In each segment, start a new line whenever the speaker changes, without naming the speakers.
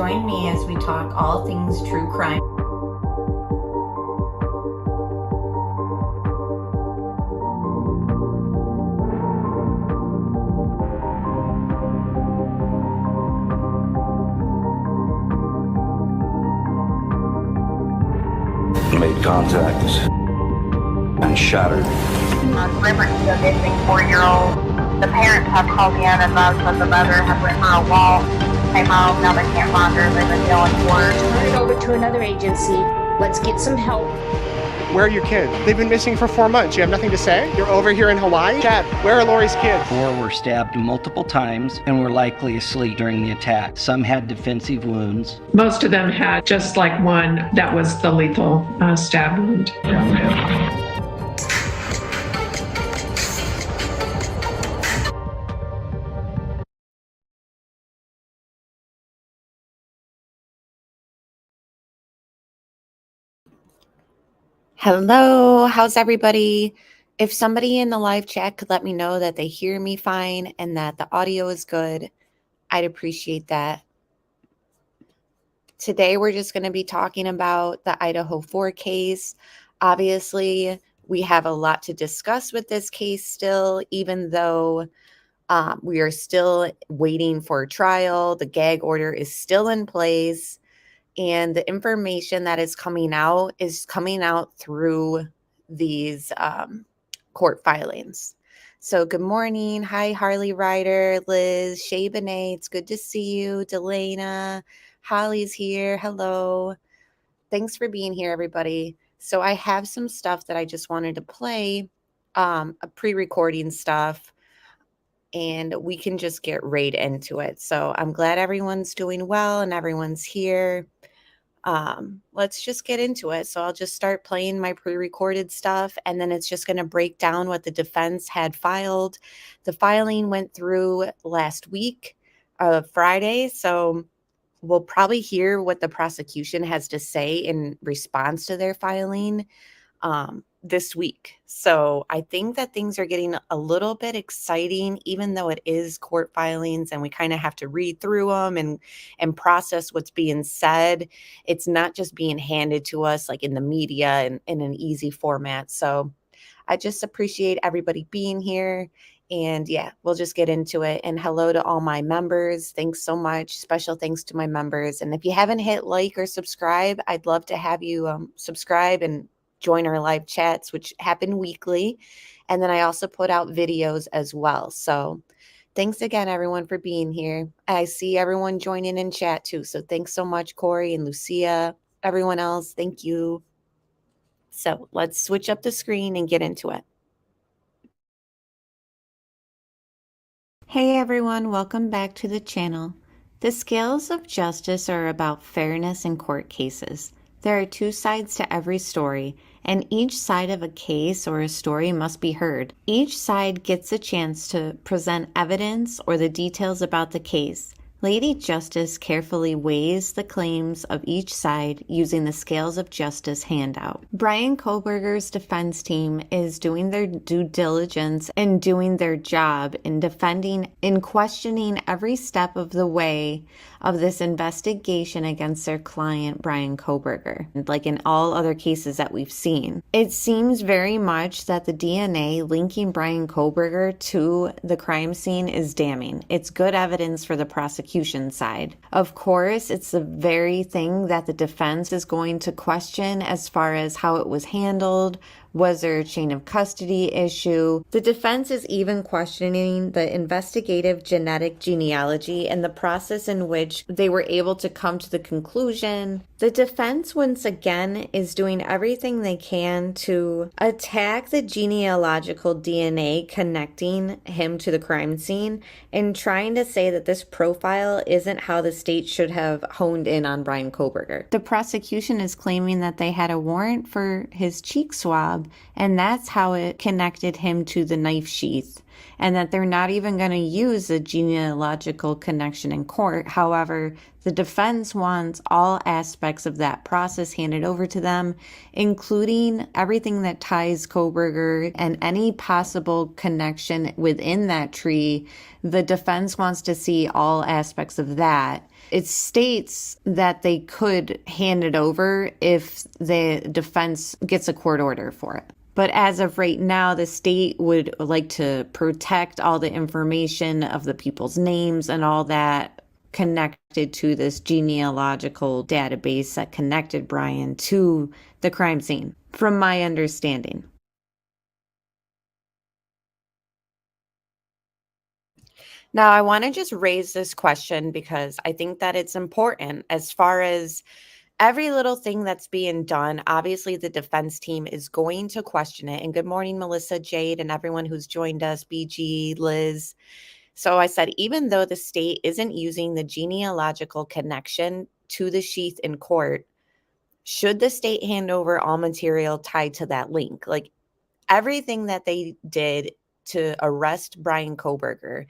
Join me as we talk all things true crime.
Made contact and shattered.
Liberty, a missing 4-year-old. The parents have called in and thus that the mother had went for a walk, came home, now they can't find her, they've been yelling for her.
Turn it over to another agency. Let's get some help.
Where are your kids? They've been missing for 4 months. You have nothing to say? You're over here in Hawaii? Chad, where are Lori's kids?
4 were stabbed multiple times and were likely asleep during the attack. Some had defensive wounds.
Most of them had just like one that was the lethal stab wound.
Hello, how's everybody? If somebody in the live chat could let me know that they hear me fine and that the audio is good, I'd appreciate that. Today, we're just going to be talking about the Idaho-4 case. Obviously, we have a lot to discuss with this case still, even though we are still waiting for a trial. The gag order is still in place. And the information that is coming out through these court filings. So good morning. Hi, Harley Ryder, Liz, Shay Benet. It's good to see you. Delana, Holly's here. Hello. Thanks for being here, everybody. So I have some stuff that I just wanted to play, a pre-recording stuff, and we can just get right into it. So I'm glad everyone's doing well and everyone's here. Let's just get into it. So I'll just start playing my pre-recorded stuff, and then it's just going to break down what the defense had filed. The filing went through last week, Friday. So we'll probably hear what the prosecution has to say in response to their filing this week. So I think that things are getting a little bit exciting, even though it is court filings and we kind of have to read through them and process what's being said. It's not just being handed to us like in the media and in an easy format. So I just appreciate everybody being here. And yeah, we'll just get into it. And hello to all my members. Thanks so much. Special thanks to my members. And if you haven't hit like or subscribe, I'd love to have you subscribe and join our live chats, which happen weekly. And then I also put out videos as well. So thanks again, everyone, for being here. I see everyone joining in chat too. So thanks so much, Corey and Lucia, everyone else. Thank you. So let's switch up the screen and get into it. Hey, everyone. Welcome back to the channel. The scales of justice are about fairness in court cases. There are 2 sides to every story, and each side of a case or a story must be heard. Each side gets a chance to present evidence or the details about the case. Lady Justice carefully weighs the claims of each side using the Scales of Justice handout. Bryan Kohberger's defense team is doing their due diligence and doing their job in defending and questioning every step of the way of this investigation against their client, Bryan Kohberger, like in all other cases that we've seen. It seems very much that the DNA linking Bryan Kohberger to the crime scene is damning. It's good evidence for the prosecution side. Of course, it's the very thing that the defense is going to question as far as how it was handled. Was there a chain of custody issue? The defense is even questioning the investigative genetic genealogy and the process in which they were able to come to the conclusion. The defense, once again, is doing everything they can to attack the genealogical DNA connecting him to the crime scene and trying to say that this profile isn't how the state should have honed in on Bryan Kohberger. The prosecution is claiming that they had a warrant for his cheek swab, and that's how it connected him to the knife sheath. and that they're not even going to use a genealogical connection in court. However, the defense wants all aspects of that process handed over to them, including everything that ties Kohberger and any possible connection within that tree. The defense wants to see all aspects of that. It states that they could hand it over if the defense gets a court order for it. But as of right now, the state would like to protect all the information of the people's names and all that connected to this genealogical database that connected Bryan to the crime scene, from my understanding. Now, I want to just raise this question because I think that it's important as far as every little thing that's being done. Obviously, the defense team is going to question it. And good morning, Melissa, Jade, and everyone who's joined us, BG, Liz. So I said, even though the state isn't using the genealogical connection to the sheath in court, should the state hand over all material tied to that link? Like everything that they did to arrest Bryan Kohberger,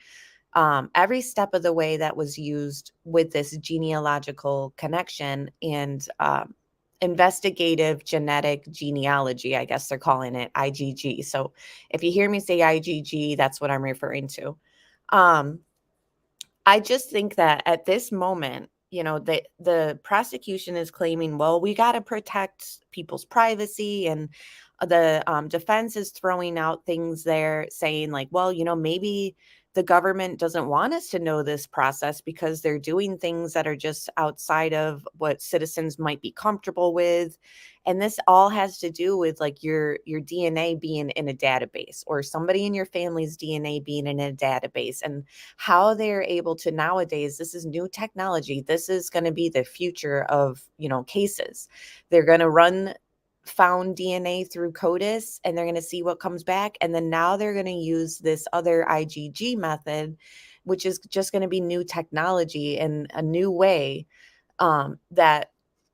every step of the way that was used with this genealogical connection and investigative genetic genealogy, I guess they're calling it IgG. So if you hear me say IgG, that's what I'm referring to. I just think that at this moment, the prosecution is claiming, well, we got to protect people's privacy, and the defense is throwing out things there saying like, well, maybe the government doesn't want us to know this process because they're doing things that are just outside of what citizens might be comfortable with. And this all has to do with like your DNA being in a database, or somebody in your family's DNA being in a database, and how they're able to nowadays. This is new technology. This is going to be the future of, cases. They're going to run found DNA through CODIS, and they're going to see what comes back. And then now they're going to use this other IgG method, which is just going to be new technology and a new way that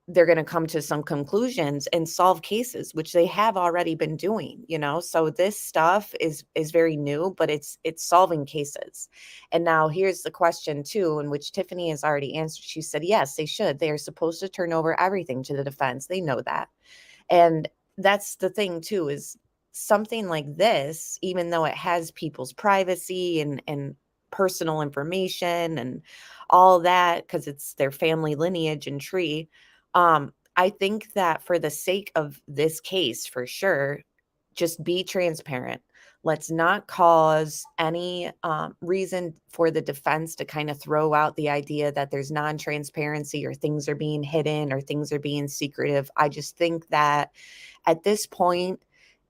they're going to come to some conclusions and solve cases, which they have already been doing, so this stuff is very new, but it's solving cases. And now here's the question too, in which Tiffany has already answered. She said, yes, they should. They are supposed to turn over everything to the defense. They know that. And that's the thing too, is something like this, even though it has people's privacy and personal information and all that, because it's their family lineage and tree, I think that for the sake of this case, for sure, just be transparent. Let's not cause any reason for the defense to kind of throw out the idea that there's non-transparency or things are being hidden or things are being secretive. I just think that at this point,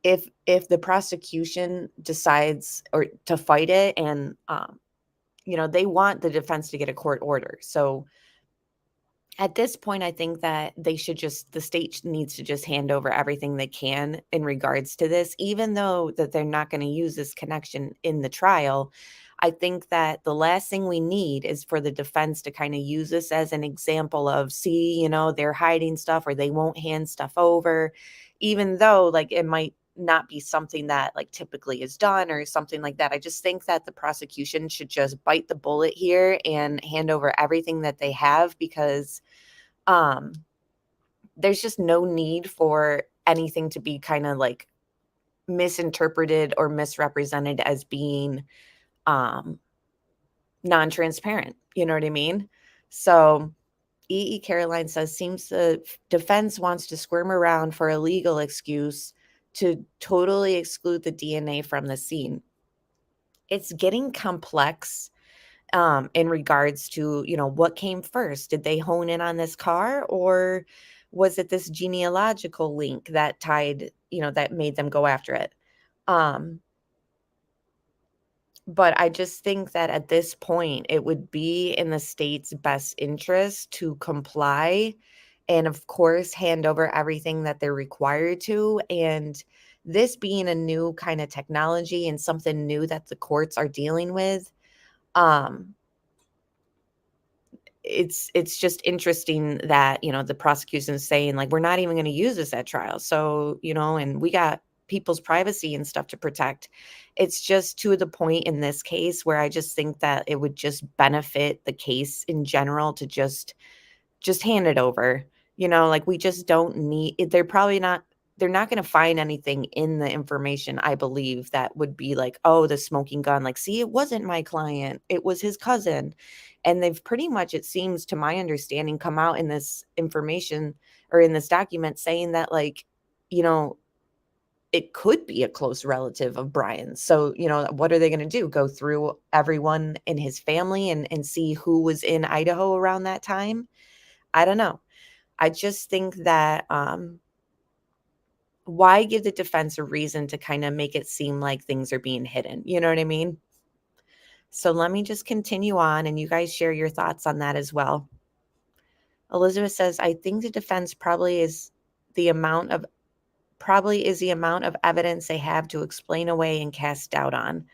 if the prosecution decides or to fight it, and they want the defense to get a court order. So at this point, I think that the state needs to just hand over everything they can in regards to this, even though that they're not going to use this connection in the trial. I think that the last thing we need is for the defense to kind of use this as an example of, see, they're hiding stuff or they won't hand stuff over, even though like it might not be something that like typically is done or something like that. I just think that the prosecution should just bite the bullet here and hand over everything that they have, because there's just no need for anything to be kind of like misinterpreted or misrepresented as being non-transparent. You know what I mean? So E.E. Caroline says, seems the defense wants to squirm around for a legal excuse to totally exclude the DNA from the scene. It's getting complex in regards to, what came first. Did they hone in on this car, or was it this genealogical link that tied, that made them go after it? But I just think that at this point, it would be in the state's best interest to comply and, of course, hand over everything that they're required to. And this being a new kind of technology and something new that the courts are dealing with, it's just interesting that, the prosecution is saying like, we're not even going to use this at trial. So, and we got people's privacy and stuff to protect. It's just to the point in this case where I just think that it would just benefit the case in general to just hand it over. Like, we just don't need, they're not going to find anything in the information, I believe, that would be like, oh, the smoking gun, like, see, it wasn't my client, it was his cousin. And they've pretty much, it seems to my understanding, come out in this information or in this document saying that, like, it could be a close relative of Bryan's. So, what are they going to do? Go through everyone in his family and see who was in Idaho around that time? I don't know. I just think that why give the defense a reason to kind of make it seem like things are being hidden? You know what I mean? So let me just continue on, and you guys share your thoughts on that as well. Elizabeth says, I think the defense probably is the amount of evidence they have to explain away and cast doubt on.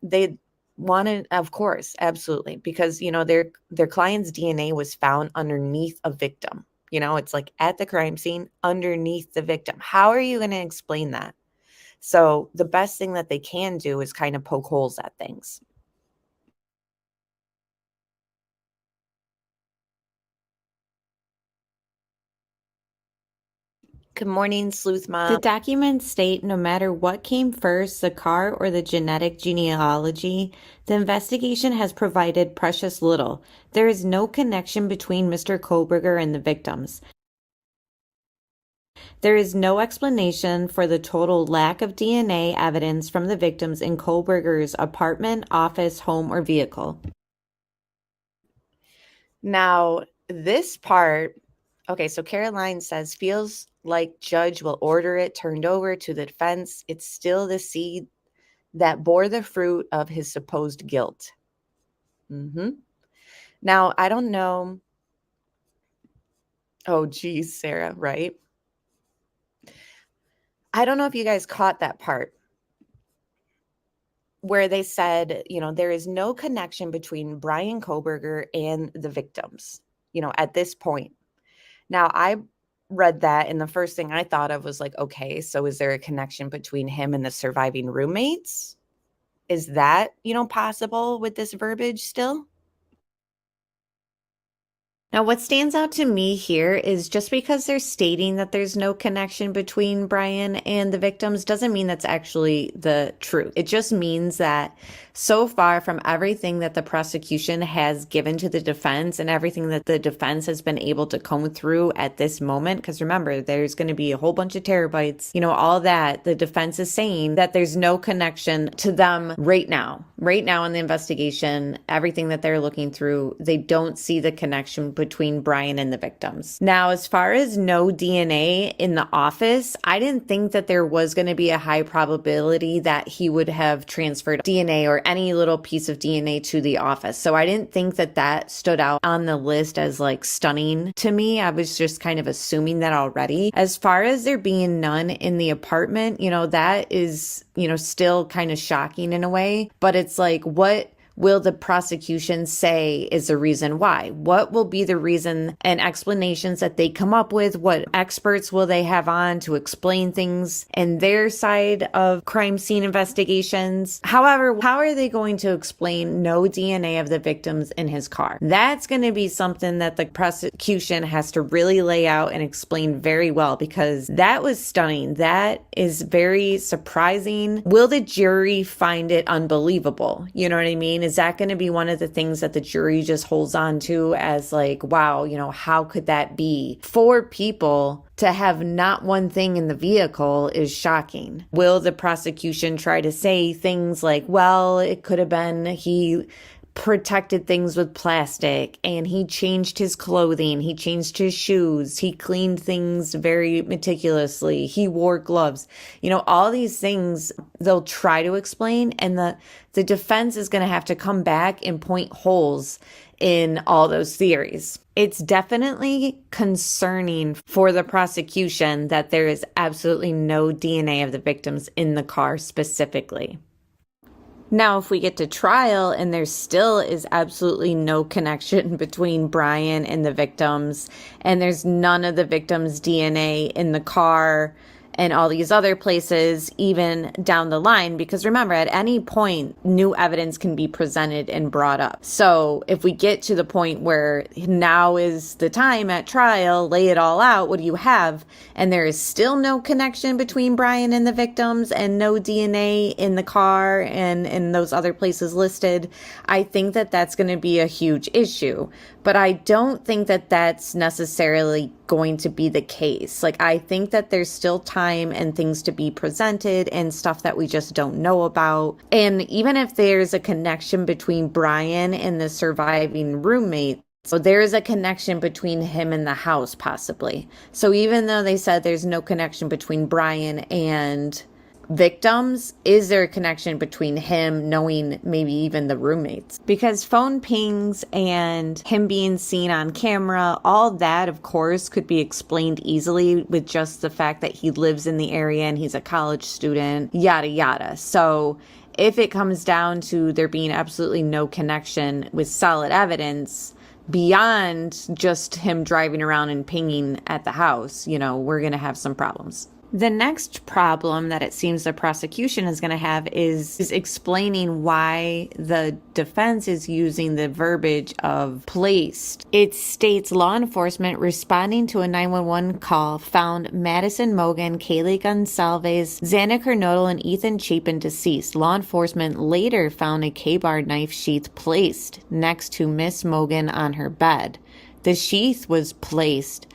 They wanted, of course, absolutely, because their client's DNA was found underneath a victim. It's like at the crime scene, underneath the victim. How are you going to explain that? So the best thing that they can do is kind of poke holes at things. Good morning, Sleuth Mom. The documents state no matter what came first, the car or the genetic genealogy, the investigation has provided precious little. There is no connection between Mr. Kohberger and the victims. There is no explanation for the total lack of DNA evidence from the victims in Kohberger's apartment, office, home, or vehicle. Now, this part, okay, so Caroline says, feels like judge will order it turned over to the defense. It's still the seed that bore the fruit of his supposed guilt. Now, I don't know. Oh, geez, Sarah, right? I don't know if you guys caught that part where they said, there is no connection between Bryan Kohberger and the victims, at this point. Now, I read that, and the first thing I thought of was like, okay, so is there a connection between him and the surviving roommates? Is that, possible with this verbiage still? Now, what stands out to me here is just because they're stating that there's no connection between Bryan and the victims doesn't mean that's actually the truth. It just means that so far from everything that the prosecution has given to the defense and everything that the defense has been able to comb through at this moment, because remember, there's going to be a whole bunch of terabytes, all that, the defense is saying that there's no connection to them right now in the investigation, everything that they're looking through, they don't see the connection between Bryan and the victims. Now, as far as no DNA in the office, I didn't think that there was going to be a high probability that he would have transferred DNA or any little piece of DNA to the office. So I didn't think that that stood out on the list as like stunning to me. I was just kind of assuming that already. As far as there being none in the apartment, that is, still kind of shocking in a way, but it's like, what will the prosecution say is the reason why? What will be the reason and explanations that they come up with? What experts will they have on to explain things in their side of crime scene investigations? However, how are they going to explain no DNA of the victims in his car? That's going to be something that the prosecution has to really lay out and explain very well, because that was stunning. That is very surprising. Will the jury find it unbelievable? You know what I mean? Is that going to be one of the things that the jury just holds on to as like, wow, how could that be? 4 people to have not one thing in the vehicle is shocking. Will the prosecution try to say things like, well, it could have been he protected things with plastic and he changed his clothing, he changed his shoes, he cleaned things very meticulously, he wore gloves, all these things they'll try to explain, and the defense is going to have to come back and point holes in all those theories. It's definitely concerning for the prosecution that there is absolutely no DNA of the victims in the car specifically. Now, if we get to trial and there still is absolutely no connection between Bryan and the victims, and there's none of the victims' DNA in the car, and all these other places, even down the line, because remember, at any point, new evidence can be presented and brought up. So if we get to the point where now is the time at trial, lay it all out, what do you have? And there is still no connection between Bryan and the victims and no DNA in the car and in those other places listed, I think that that's going to be a huge issue. But I don't think that that's necessarily going to be the case. Like, I think that there's still time and things to be presented and stuff that we just don't know about. And even if there's a connection between Bryan and the surviving roommate, so there is a connection between him and the house, possibly. So even though they said there's no connection between Bryan and victims, is there a connection between him knowing maybe even the roommates? Because phone pings and him being seen on camera, all that, of course, could be explained easily with just the fact that he lives in the area and he's a college student, yada, yada. So if it comes down to there being absolutely no connection with solid evidence, beyond just him driving around and pinging at the house, we're going to have some problems. The next problem that it seems the prosecution is going to have is explaining why the defense is using the verbiage of placed. It states law enforcement responding to a 911 call found Madison Mogan, Kaylee Gonsalves, Xana Kernodle, and Ethan Chapin deceased. Law enforcement later found a K-bar knife sheath placed next to Miss Mogan on her bed. The sheath was placed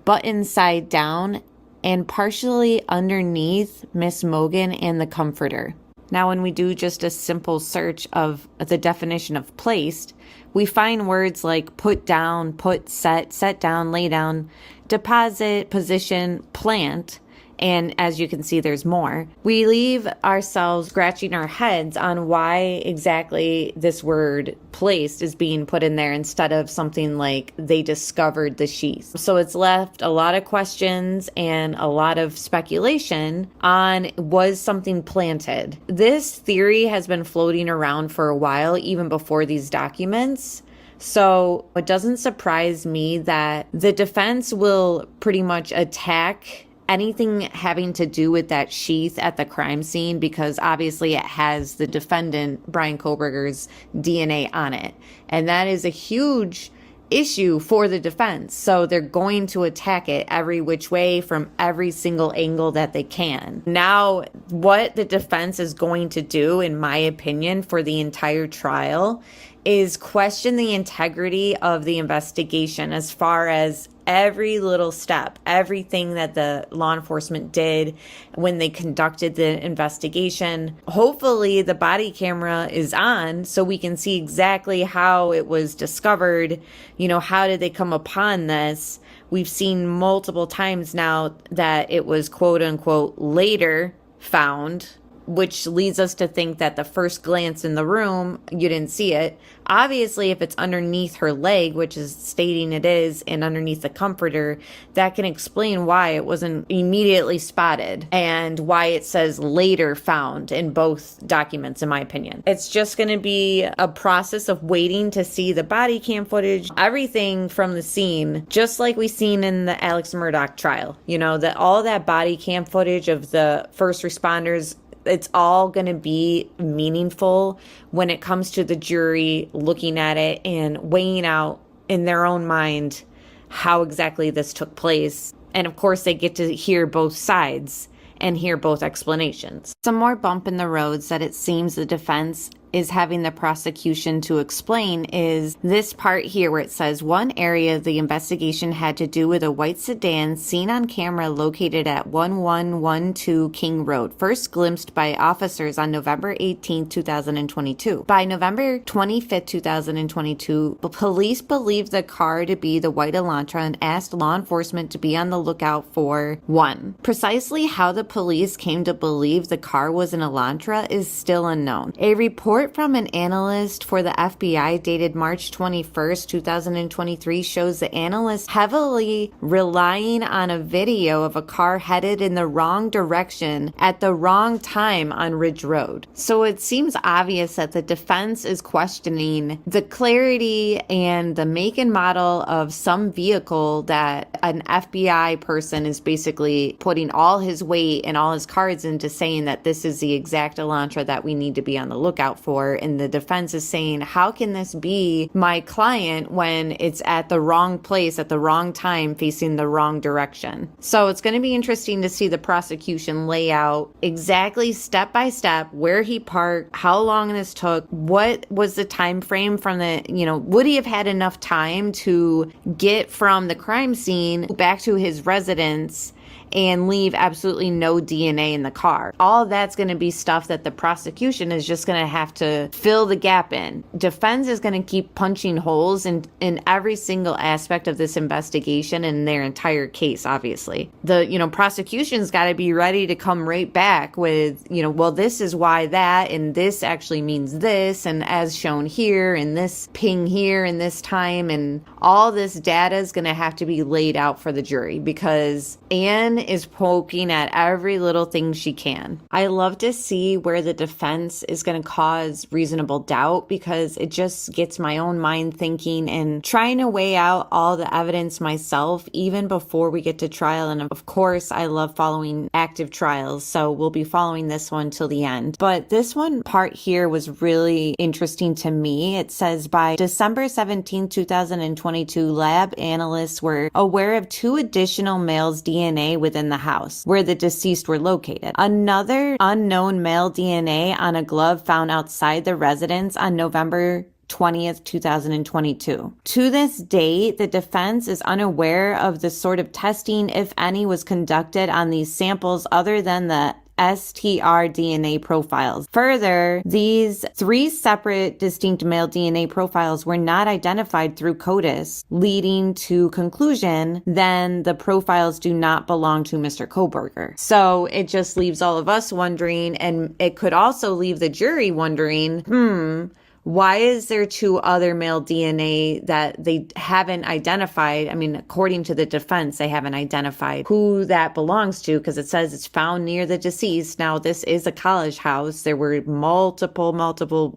button side down and partially underneath Miss Mogan and the comforter. Now, when we do just a simple search of the definition of placed, we find words like put down, put, set down, lay down, deposit, position, plant, and as you can see, there's more. We leave ourselves scratching our heads on why exactly this word placed is being put in there instead of something like they discovered the sheath. So it's left a lot of questions and a lot of speculation on, was something planted? This theory has been floating around for a while, even before these documents. So it doesn't surprise me that the defense will pretty much attack anything having to do with that sheath at the crime scene, because obviously it has the defendant, Bryan Kohberger's DNA on it. And that is a huge issue for the defense. So they're going to attack it every which way from every single angle that they can. Now, what the defense is going to do, in my opinion, for the entire trial is question the integrity of the investigation as far as every little step, everything that the law enforcement did when they conducted the investigation. Hopefully the body camera is on so we can see exactly how it was discovered. How did they come upon this? We've seen multiple times now that it was quote unquote later found, which leads us to think that the first glance in the room, you didn't see it. Obviously, if it's underneath her leg, which is stating it is, and underneath the comforter, that can explain why it wasn't immediately spotted and why it says later found in both documents, in my opinion. It's just going to be a process of waiting to see the body cam footage, everything from the scene, just like we seen in the Alex Murdaugh trial. That all that body cam footage of the first responders, it's all going to be meaningful when it comes to the jury looking at it and weighing out in their own mind how exactly this took place. And of course, they get to hear both sides and hear both explanations. Some more bump in the roads that it seems the defense is having the prosecution to explain is this part here where it says one area of the investigation had to do with a white sedan seen on camera located at 1112 King Road, first glimpsed by officers on November 18, 2022. By November 25, 2022, police believed the car to be the white Elantra and asked law enforcement to be on the lookout for 1. Precisely how the police came to believe the car was an Elantra is still unknown. A report report from an analyst for the FBI dated March 21st, 2023 shows the analyst heavily relying on a video of a car headed in the wrong direction at the wrong time on Ridge Road. So it seems obvious that the defense is questioning the clarity and the make and model of some vehicle that an FBI person is basically putting all his weight and all his cards into, saying that this is the exact Elantra that we need to be on the lookout for. And the defense is saying, how can this be my client when it's at the wrong place at the wrong time facing the wrong direction? So it's going to be interesting to see the prosecution lay out exactly step by step where he parked, how long this took, what was the time frame from the, would he have had enough time to get from the crime scene back to his residence and leave absolutely no DNA in the car. All that's going to be stuff that the prosecution is just going to have to fill the gap in. Defense is going to keep punching holes in every single aspect of this investigation and their entire case, obviously. The, prosecution's got to be ready to come right back with, well, this is why that, and this actually means this, and as shown here, and this ping here, and this time, and all this data is going to have to be laid out for the jury, because Anne is poking at every little thing she can. I love to see where the defense is going to cause reasonable doubt, because it just gets my own mind thinking and trying to weigh out all the evidence myself, even before we get to trial. And of course, I love following active trials, so we'll be following this one till the end. But this one part here was really interesting to me. It says, by December 17, 2022, lab analysts were aware of 2 additional males' DNA within the house where the deceased were located. Another unknown male DNA on a glove found outside the residence on November 20th, 2022. To this date, the defense is unaware of the sort of testing, if any, was conducted on these samples other than the STR DNA profiles. Further, these 3 separate distinct male DNA profiles were not identified through CODIS, leading to conclusion then the profiles do not belong to Mr. Kohberger. So it just leaves all of us wondering, and it could also leave the jury wondering, why is there 2 other male DNA that they haven't identified? I mean, according to the defense, they haven't identified who that belongs to, because it says it's found near the deceased. Now, this is a college house. There were multiple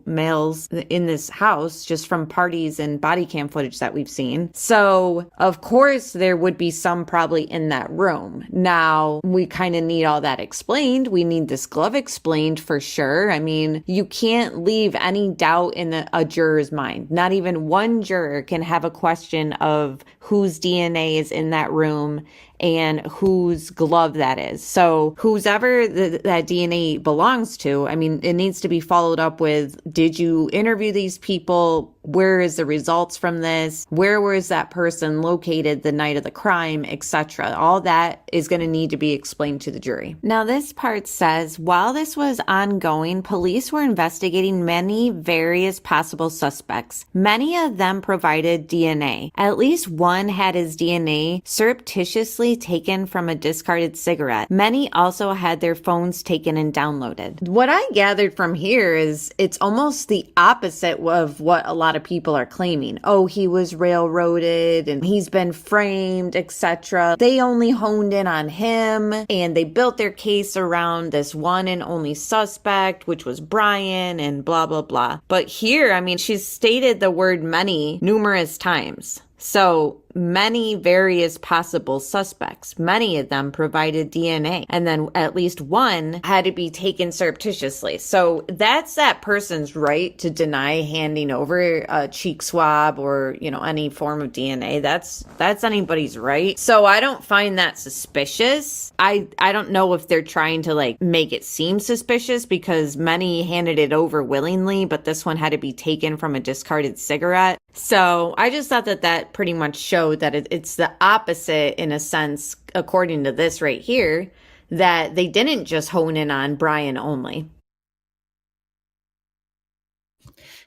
males in this house just from parties and body cam footage that we've seen. So, of course, there would be some probably in that room. Now, we kind of need all that explained. We need this glove explained for sure. I mean, you can't leave any doubt in a juror's mind. Not even one juror can have a question of whose DNA is in that room and whose glove that is. So whoever that DNA belongs to, I mean, it needs to be followed up with, did you interview these people? Where is the results from this? Where was that person located the night of the crime, etc.? All that is going to need to be explained to the jury. Now, this part says, while this was ongoing, police were investigating many various possible suspects. Many of them provided DNA. At least one had his DNA surreptitiously taken from a discarded cigarette. Many also had their phones taken and downloaded. What I gathered from here is it's almost the opposite of what a lot of people are claiming. Oh, he was railroaded and he's been framed, etc. They only honed in on him and they built their case around this one and only suspect, which was Bryan, and blah, blah, blah. But here, I mean, she's stated the word many numerous times. So many various possible suspects, many of them provided DNA, and then at least one had to be taken surreptitiously. So that's that person's right to deny handing over a cheek swab or, any form of DNA. That's anybody's right. So I don't find that suspicious. I don't know if they're trying to make it seem suspicious because many handed it over willingly, but this one had to be taken from a discarded cigarette. So I just thought that pretty much showed that it's the opposite in a sense, according to this right here, that they didn't just hone in on Bryan only.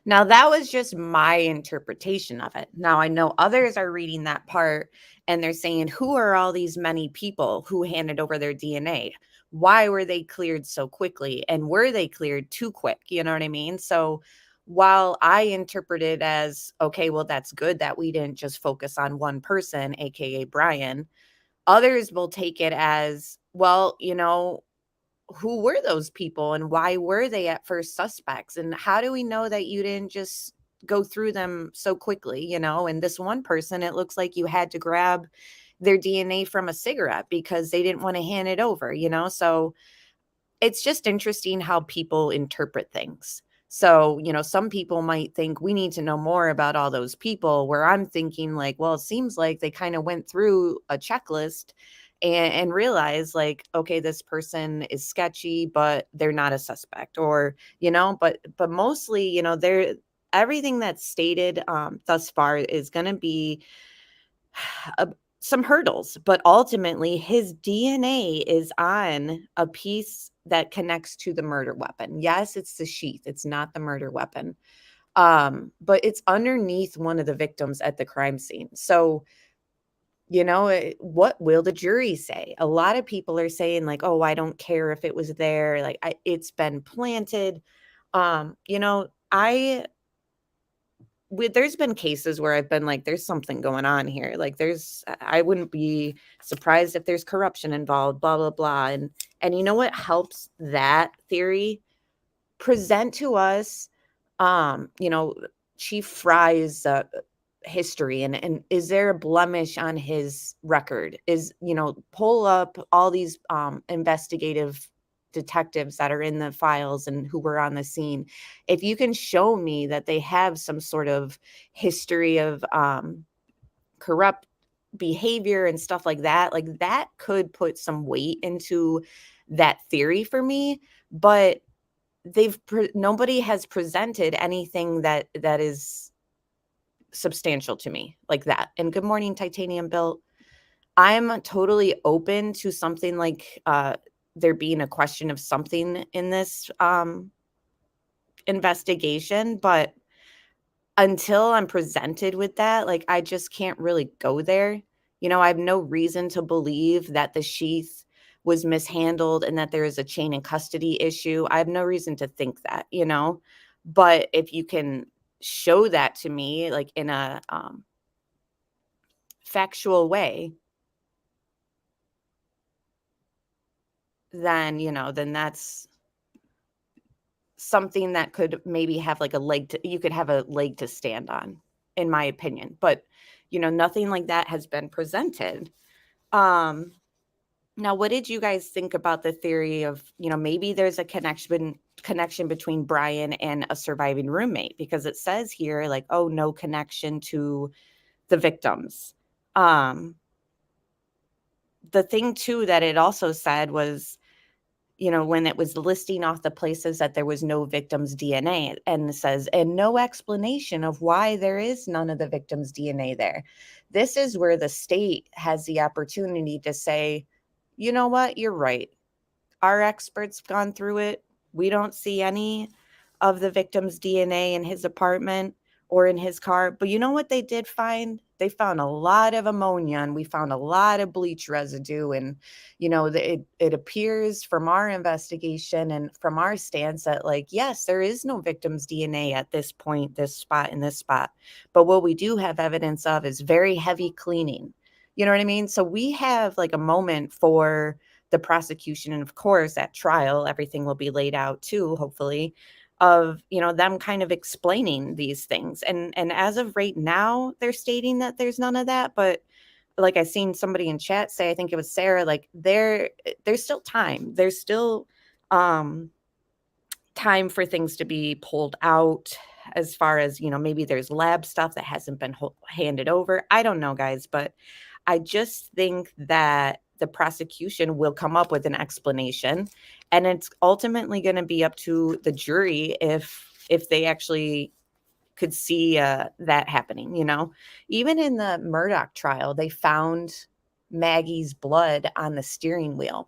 Now, that was just my interpretation of it. Now, I know others are reading that part and they're saying, who are all these many people who handed over their DNA? why were they cleared so quickly, and were they cleared too quick? You know what I mean? So while I interpret it as, okay, well, that's good that we didn't just focus on one person, aka Bryan, others will take it as, well, who were those people and why were they at first suspects? And how do we know that you didn't just go through them so quickly? And this one person, it looks like you had to grab their DNA from a cigarette because they didn't want to hand it over, So it's just interesting how people interpret things. So, some people might think we need to know more about all those people, where I'm thinking like, well, it seems like they kind of went through a checklist and realized like, okay, this person is sketchy, but they're not a suspect, or, but mostly, they're everything that's stated thus far is going to be some hurdles, but ultimately his DNA is on a piece that connects to the murder weapon. Yes, it's the sheath. It's not the murder weapon. But it's underneath one of the victims at the crime scene. So, what will the jury say? A lot of people are saying like, oh, I don't care if it was there. Like it's been planted. There's been cases where I've been like, there's something going on here. Like I wouldn't be surprised if there's corruption involved, blah, blah, blah. And you know what helps that theory? Present to us, Chief Fry's history and is there a blemish on his record? Pull up all these investigative detectives that are in the files and who were on the scene. If you can show me that they have some sort of history of corrupt behavior and stuff like that could put some weight into that theory for me. But nobody has presented anything that is substantial to me like that. And good morning, Titanium Built. I'm totally open to something like there being a question of something in this investigation, but until I'm presented with that, like I just can't really go there. I have no reason to believe that the sheath was mishandled and that there is a chain and custody issue. I have no reason to think that, but if you can show that to me like in a factual way, then then that's something that could maybe have like you could have a leg to stand on, in my opinion. But nothing like that has been presented. Now, what did you guys think about the theory of maybe there's a connection between Bryan and a surviving roommate? Because it says here like, oh, no connection to the victims. The thing too that it also said was, when it was listing off the places that there was no victim's DNA, and it says, and no explanation of why there is none of the victim's DNA there. This is where the state has the opportunity to say, you know what, you're right. Our experts gone through it. We don't see any of the victim's DNA in his apartment or in his car. But you know what they did find? They found a lot of ammonia, and we found a lot of bleach residue. And, it appears from our investigation and from our stance that like, yes, there is no victim's DNA at this point, this spot, and this spot. But what we do have evidence of is very heavy cleaning. You know what I mean? So we have like a moment for the prosecution, and of course at trial, everything will be laid out too, hopefully, of them kind of explaining these things. And as of right now, they're stating that there's none of that. But like I seen somebody in chat say, I think it was Sarah, like there's still time. There's still time for things to be pulled out, as far as maybe there's lab stuff that hasn't been handed over. I don't know, guys, but I just think that the prosecution will come up with an explanation, and it's ultimately going to be up to the jury if they actually could see that happening. Even in the Murdaugh trial, they found Maggie's blood on the steering wheel,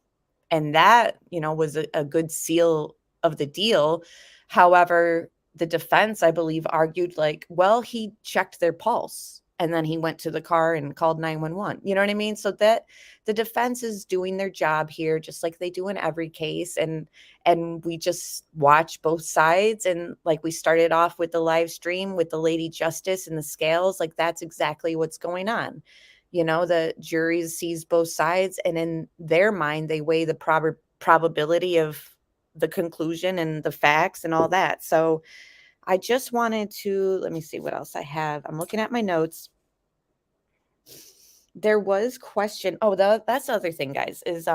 and that was a good seal of the deal. However, the defense, I believe, argued like, well, he checked their pulse. and then he went to the car and called 911. You know what I mean? So that the defense is doing their job here, just like they do in every case. And we just watch both sides. And like we started off with the live stream with the Lady Justice and the scales, like that's exactly what's going on. You know, the jury sees both sides, and in their mind, they weigh the probability of the conclusion and the facts and all that. So I just wanted to, let me see what else I have. I'm looking at my notes. There was question. Oh, that's the other thing, guys, is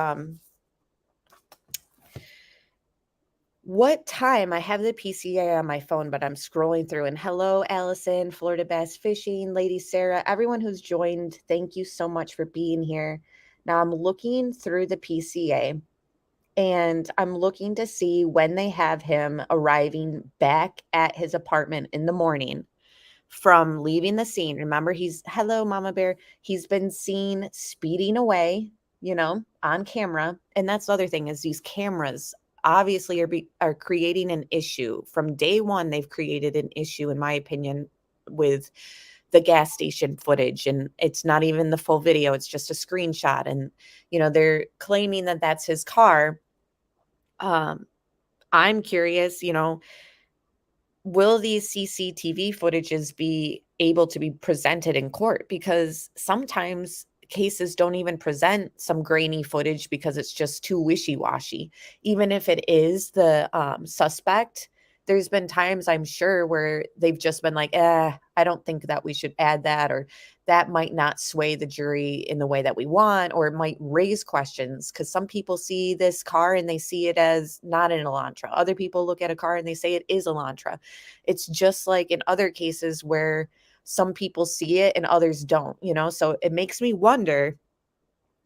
what time? I have the PCA on my phone, but I'm scrolling through, and hello, Allison, Florida Bass Fishing, Lady Sarah, everyone who's joined. Thank you so much for being here. Now I'm looking through the PCA, and I'm looking to see when they have him arriving back at his apartment in the morning from leaving the scene. Remember, hello, Mama Bear. He's been seen speeding away, you know, on camera. And that's the other thing, is these cameras obviously are creating an issue. From day one, they've created an issue, in my opinion, with the gas station footage. And it's not even the full video. It's just a screenshot. And, you know, they're claiming that that's his car. I'm curious, you know, will these CCTV footages be able to be presented in court? Because sometimes cases don't even present some grainy footage because it's just too wishy-washy. Even if it is the suspect, there's been times, I'm sure, where they've just been like, I don't think that we should add that, or that might not sway the jury in the way that we want, or it might raise questions, because some people see this car and they see it as not an Elantra. Other people look at a car and they say it is Elantra. It's just like in other cases where some people see it and others don't, you know? So it makes me wonder,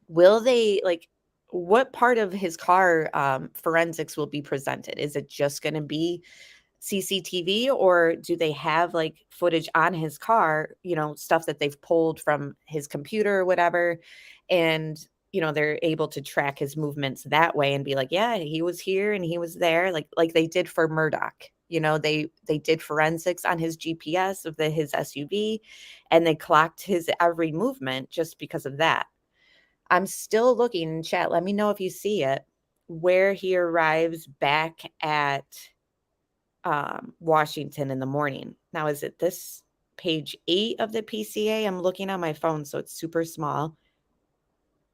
will they, like, what part of his car forensics will be presented? Is it just going to be CCTV, or do they have like footage on his car, you know, stuff that they've pulled from his computer or whatever, and you know, they're able to track his movements that way and be like, yeah, he was here and he was there, like they did for Murdoch. You know, they did forensics on his GPS of his SUV, and they clocked his every movement just because of that. I'm still looking in chat. Let me know if you see it, where he arrives back at Washington in the morning. Now, is it this page 8 of the PCA? I'm looking on my phone, so it's super small.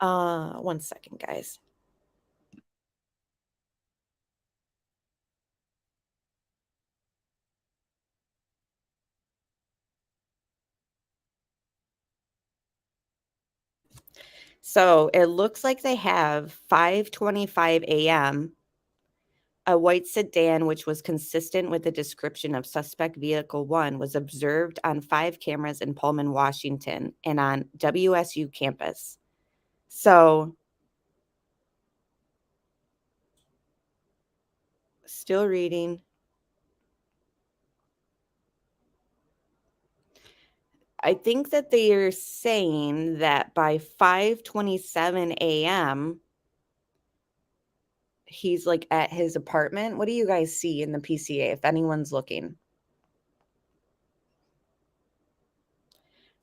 1 second, guys. So it looks like they have 5:25 a.m. A white sedan, which was consistent with the description of suspect vehicle 1, was observed on 5 cameras in Pullman, Washington, and on WSU campus. So, still reading. I think that they are saying that by 5:27 a.m., he's like at his apartment. What do you guys see in the PCA if anyone's looking?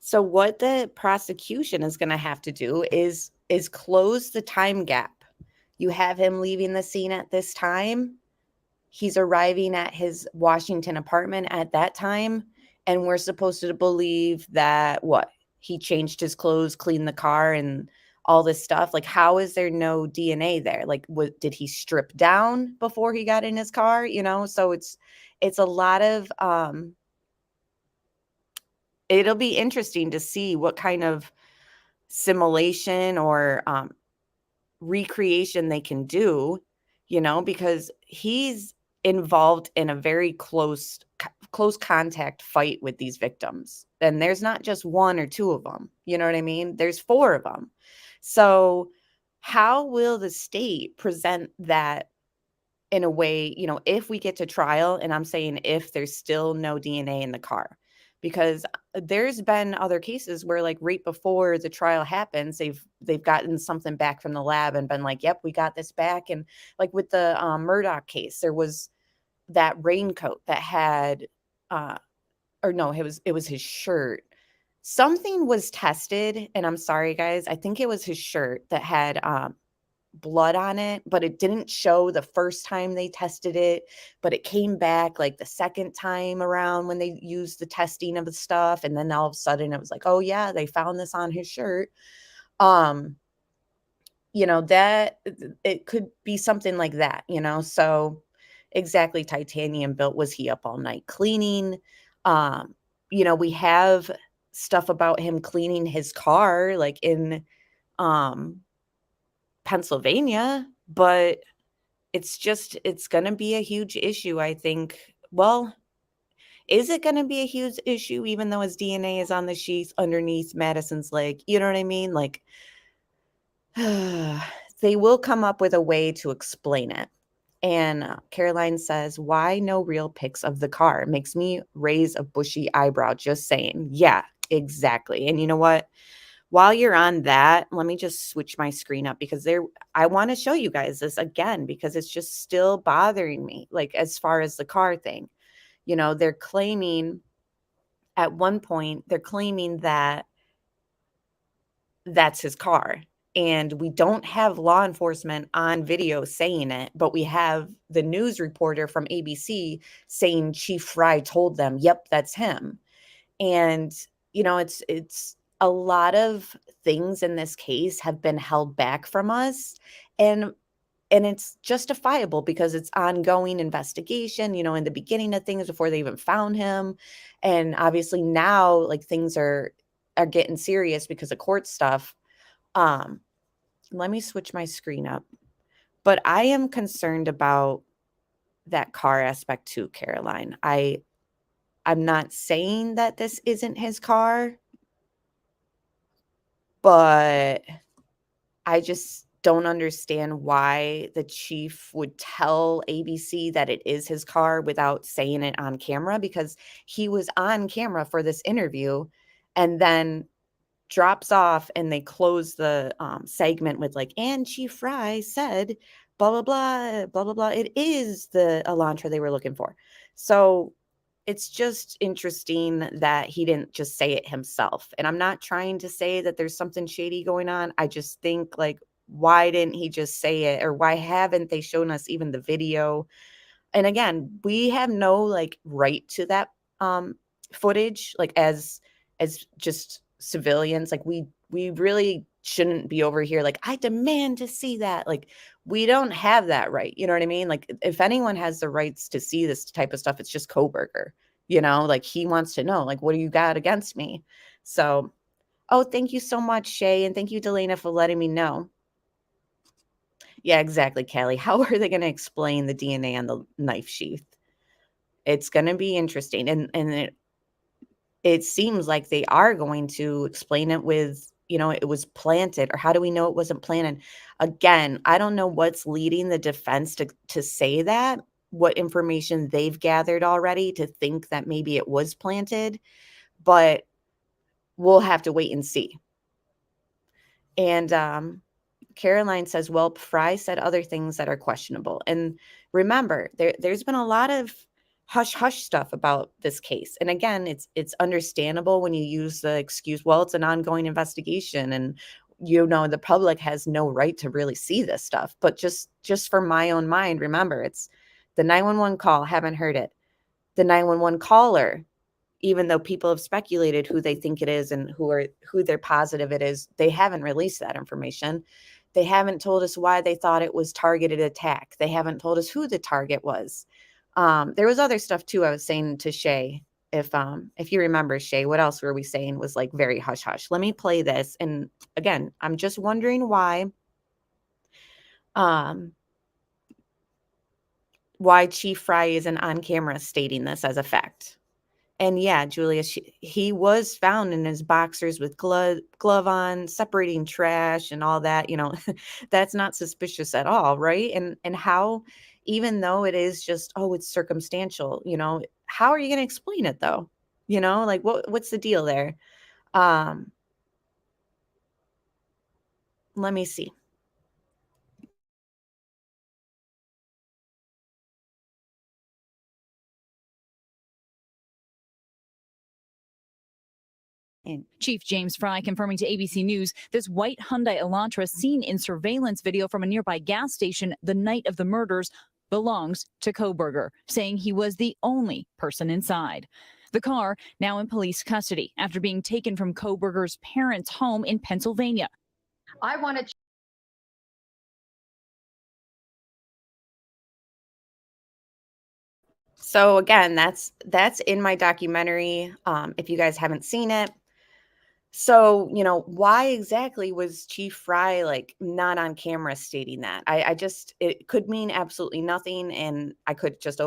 So what the prosecution is going to have to do is close the time gap. You have him leaving the scene at this time. He's arriving at his Washington apartment at that time, and we're supposed to believe that what? He changed his clothes, cleaned the car, and all this stuff. Like, how is there no DNA there? Like, did he strip down before he got in his car? You know, so it's a lot of it'll be interesting to see what kind of simulation or recreation they can do, you know, because he's involved in a very close contact fight with these victims. And there's not just 1 or 2 of them. You know what I mean? There's 4 of them. So how will the state present that in a way, you know, if we get to trial, and I'm saying if there's still no DNA in the car? Because there's been other cases where, like, right before the trial happens, they've gotten something back from the lab and been like, yep, we got this back. And like with the Murdoch case, there was that raincoat that had or no, it was his shirt. something was tested, and I'm sorry, guys. I think it was his shirt that had blood on it, but it didn't show the first time they tested it, but it came back like the second time around when they used the testing of the stuff. And then all of a sudden it was like, oh yeah, they found this on his shirt. That it could be something like that, so exactly, titanium built. Was he up all night cleaning? We have stuff about him cleaning his car like in um Pennsylvania, but it's going to be a huge issue, I think. Well, is it going to be a huge issue even though his DNA is on the sheath underneath Madison's leg? You know what I mean? Like, they will come up with a way to explain it. And Caroline says, why no real pics of the car? Makes me raise a bushy eyebrow just saying. Yeah, exactly. And you know what? While you're on that, let me just switch my screen up because I want to show you guys this again because it's just still bothering me. Like, as far as the car thing, they're claiming at one point, they're claiming that that's his car. And we don't have law enforcement on video saying it, but we have the news reporter from ABC saying Chief Fry told them, yep, that's him. And, it's a lot of things in this case have been held back from us. And it's justifiable because it's ongoing investigation, in the beginning of things before they even found him. And obviously now, like, things are getting serious because of court stuff. Let me switch my screen up. But I am concerned about that car aspect too, Caroline. I'm not saying that this isn't his car, but I just don't understand why the chief would tell ABC that it is his car without saying it on camera, because he was on camera for this interview and then drops off and they close the segment with like, and Chief Fry said, blah, blah, blah, blah, blah, blah. It is the Elantra they were looking for. So it's just interesting that he didn't just say it himself. And I'm not trying to say that there's something shady going on. I just think, like, why didn't he just say it? Or why haven't they shown us even the video? And again, we have no like right to that footage, like as just civilians. Like, we really shouldn't be over here like, I demand to see that. Like, we don't have that right. You know what I mean? Like, if anyone has the rights to see this type of stuff, it's just Kohberger. Like, he wants to know, like, what do you got against me? So, oh, thank you so much, Shay, and thank you, Delana, for letting me know. Yeah, exactly, Callie. How are they going to explain the DNA on the knife sheath? It's going to be interesting. And it seems like they are going to explain it with, it was planted, or how do we know it wasn't planted? Again, I don't know what's leading the defense to say that, what information they've gathered already to think that maybe it was planted, but we'll have to wait and see. And Caroline says, well, Fry said other things that are questionable. And remember, there's been a lot of hush-hush stuff about this case. And again, it's understandable when you use the excuse, well, it's an ongoing investigation and, the public has no right to really see this stuff. But just for my own mind, remember, it's the 911 call, haven't heard it. The 911 caller, even though people have speculated who they think it is and who they're positive it is, they haven't released that information. They haven't told us why they thought it was targeted attack. They haven't told us who the target was. There was other stuff too. I was saying to Shay, if you remember, Shay, what else were we saying was like very hush hush? Let me play this. And again, I'm just wondering why Chief Fry isn't on camera stating this as a fact. And yeah, Julia, he was found in his boxers with glove on, separating trash and all that. That's not suspicious at all, right? And how, even though it is just, oh, it's circumstantial, how are you going to explain it though? Like, what's the deal there? Let me see. in.
Chief James Fry confirming to ABC News this white Hyundai Elantra seen in surveillance video from a nearby gas station the night of the murders belongs to Kohberger, saying he was the only person inside. The car now in police custody after being taken from Kohberger's parents' home in Pennsylvania.
I wanted.
So again, that's in my documentary. If you guys haven't seen it. So, why exactly was Chief Fry like not on camera stating that? I just, it could mean absolutely nothing, and I could just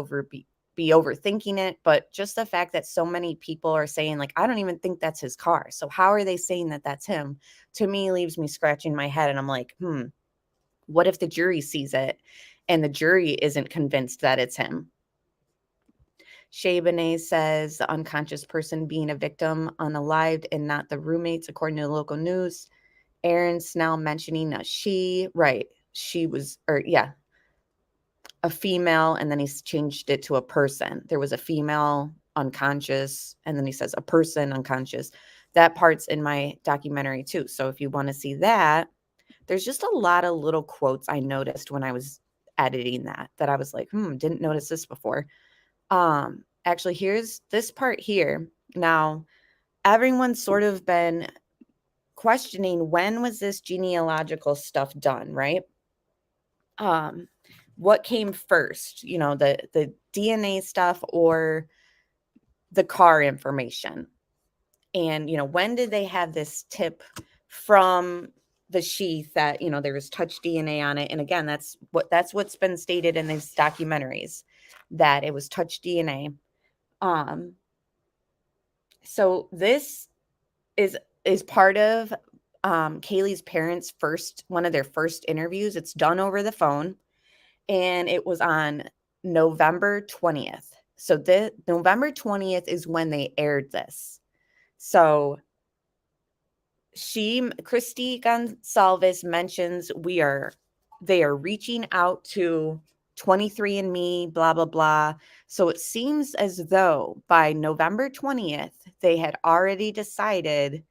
be overthinking it, but just the fact that so many people are saying like, I don't even think that's his car. So how are they saying that that's him? To me, leaves me scratching my head, and I'm like, what if the jury sees it and the jury isn't convinced that it's him? Shay Benet says the unconscious person being a victim unalived and not the roommates, according to the local news. Aaron Snell mentioning a she, right? She was, a female, and then he's changed it to a person. There was a female unconscious, and then he says a person unconscious. That part's in my documentary too. So if you want to see that, there's just a lot of little quotes I noticed when I was editing that I was like, didn't notice this before. Actually, here's this part here. Now, everyone's sort of been questioning, when was this genealogical stuff done, right? What came first, the DNA stuff or the car information? And, when did they have this tip from the sheath that, there was touch DNA on it? And again, that's what's been stated in these documentaries, that it was touch DNA. So this is part of Kaylee's parents' one of their first interviews. It's done over the phone, and it was on November 20th. So the November 20th is when they aired this. So Christy Gonsalves mentions they are reaching out to 23andMe, blah, blah, blah. So it seems as though by November 20th, they had already decided,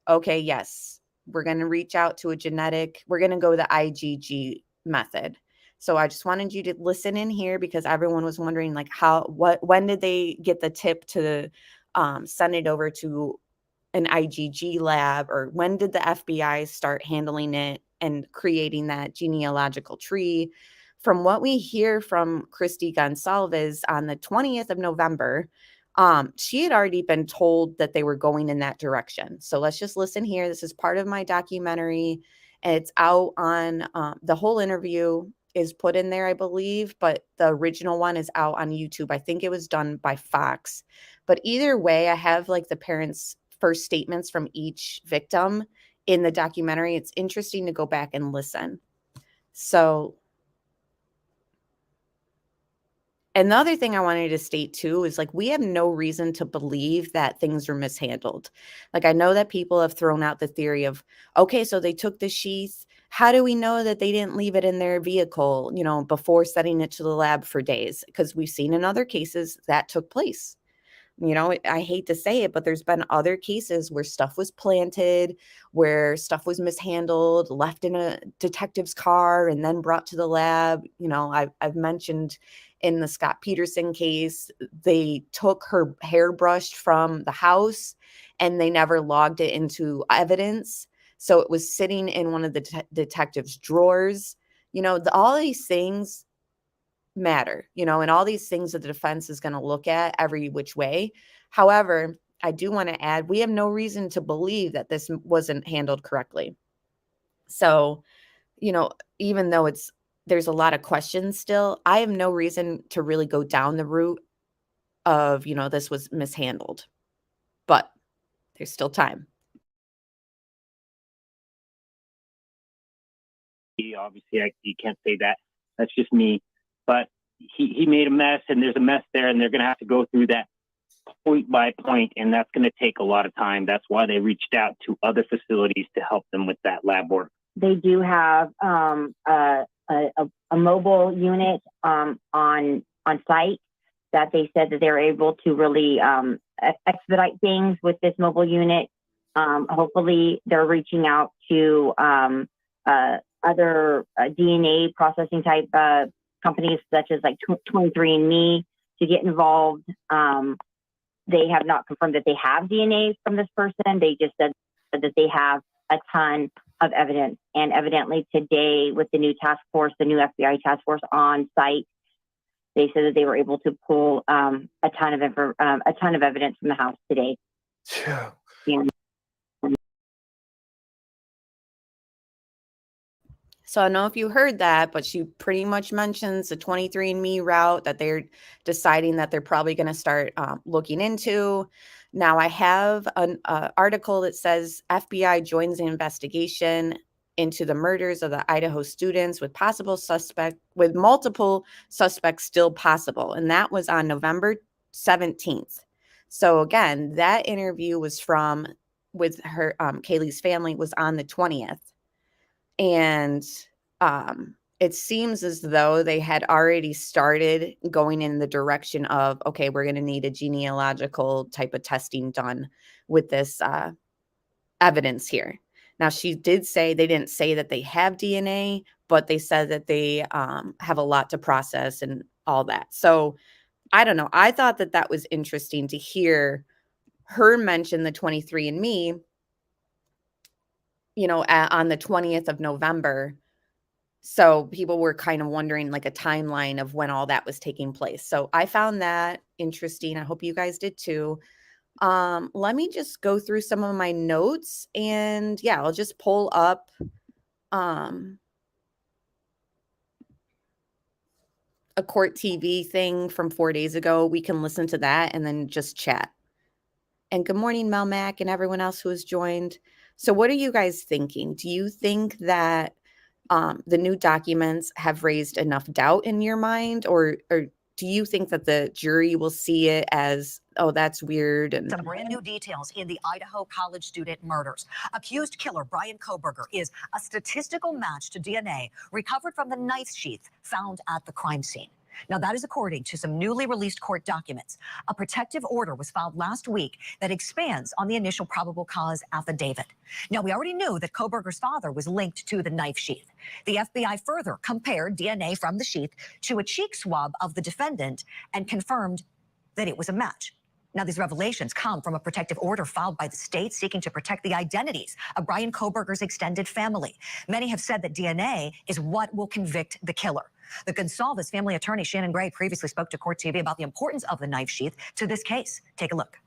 okay, yes, we're going to reach out to we're going to go the IgG method. So I just wanted you to listen in here, because everyone was wondering like when did they get the tip to send it over to an IgG lab, or when did the FBI start handling it and creating that genealogical tree? From what we hear from Christy Gonsalves on the 20th of November, she had already been told that they were going in that direction. So let's just listen here. This is part of my documentary. It's out on the whole interview is put in there, I believe, but the original one is out on YouTube. I think it was done by Fox. But either way, I have like the parents' first statements from each victim in the documentary. It's interesting to go back and listen. So, and the other thing I wanted to state too is like, we have no reason to believe that things were mishandled. Like, I know that people have thrown out the theory of, okay, so they took the sheath. How do we know that they didn't leave it in their vehicle, before sending it to the lab for days? Because we've seen in other cases that took place. I hate to say it, but there's been other cases where stuff was planted, where stuff was mishandled, left in a detective's car, and then brought to the lab. I've mentioned in the Scott Peterson case, they took her hairbrush from the house and they never logged it into evidence. So it was sitting in one of the detective's drawers. All these things matter, and all these things that the defense is going to look at every which way. However, I do want to add, we have no reason to believe that this wasn't handled correctly. So, even though there's a lot of questions still, I have no reason to really go down the route of, this was mishandled, but there's still time.
Obviously, you can't say that. That's just me. But he made a mess, and there's a mess there, and they're going to have to go through that point by point, and that's going to take a lot of time. That's why they reached out to other facilities to help them with that lab work.
They do have a mobile unit on site that they said that they're able to really expedite things with this mobile unit. Hopefully they're reaching out to other DNA processing type companies such as like 23andMe to get involved. They have not confirmed that they have DNA from this person. They just said that they have a ton of evidence. And evidently today with the new task force, the new FBI task force on site, they said that they were able to pull a ton of evidence from the house today.
Yeah.
So I don't know if you heard that, but she pretty much mentions the 23andMe route that they're deciding that they're probably going to start looking into. Now I have an article that says FBI joins the investigation into the murders of the Idaho students with multiple suspects still possible. And that was on November 17th. So again, that interview was with her, Kaylee's family was on the 20th. And it seems as though they had already started going in the direction of, okay, we're going to need a genealogical type of testing done with this evidence here. Now, she did say they didn't say that they have DNA, but they said that they have a lot to process and all that. So I don't know. I thought that that was interesting to hear her mention the 23andMe, on the 20th of November. So people were kind of wondering like a timeline of when all that was taking place. So I found that interesting. I hope you guys did too. Let me just go through some of my notes and yeah, I'll just pull up a court TV thing from 4 days ago. We can listen to that and then just chat. And good morning, Mel Mac and everyone else who has joined. So what are you guys thinking? Do you think that the new documents have raised enough doubt in your mind, or do you think that the jury will see it as, oh, that's weird? And
some brand new details in the Idaho college student murders. Accused killer Bryan Kohberger is a statistical match to DNA recovered from the knife sheath found at the crime scene. Now, that is according to some newly released court documents. A protective order was filed last week that expands on the initial probable cause affidavit. Now, we already knew that Kohberger's father was linked to the knife sheath. The FBI further compared DNA from the sheath to a cheek swab of the defendant and confirmed that it was a match. Now, these revelations come from a protective order filed by the state seeking to protect the identities of Bryan Kohberger's extended family. Many have said that DNA is what will convict the killer. The Gonsalves family attorney Shannon Gray previously spoke to Court TV about the importance of the knife sheath to this case. Take a look.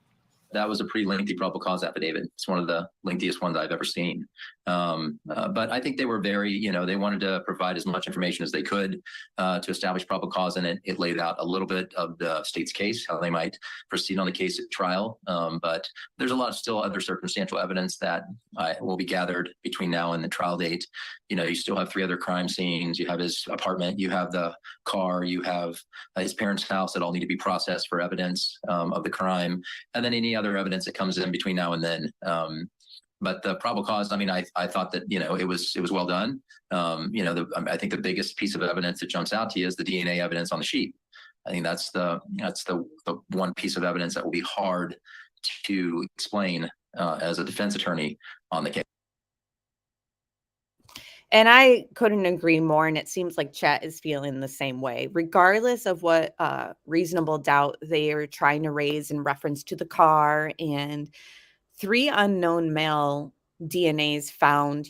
That was a pretty lengthy probable cause affidavit. It's one of the lengthiest ones I've ever seen. But I think they were very, they wanted to provide as much information as they could to establish probable cause, and it laid out a little bit of the state's case, how they might proceed on the case at trial. But there's a lot of still other circumstantial evidence that will be gathered between now and the trial date. You still have 3 other crime scenes. You have his apartment, you have the car, you have his parents' house that all need to be processed for evidence of the crime, and then any other evidence that comes in between now and then. But the probable cause, I thought that, it was well done. I think the biggest piece of evidence that jumps out to you is the DNA evidence on the sheet. I think that's the one piece of evidence that will be hard to explain as a defense attorney on the case.
And I couldn't agree more. And it seems like Chet is feeling the same way, regardless of what reasonable doubt they are trying to raise in reference to the car and 3 unknown male DNAs found,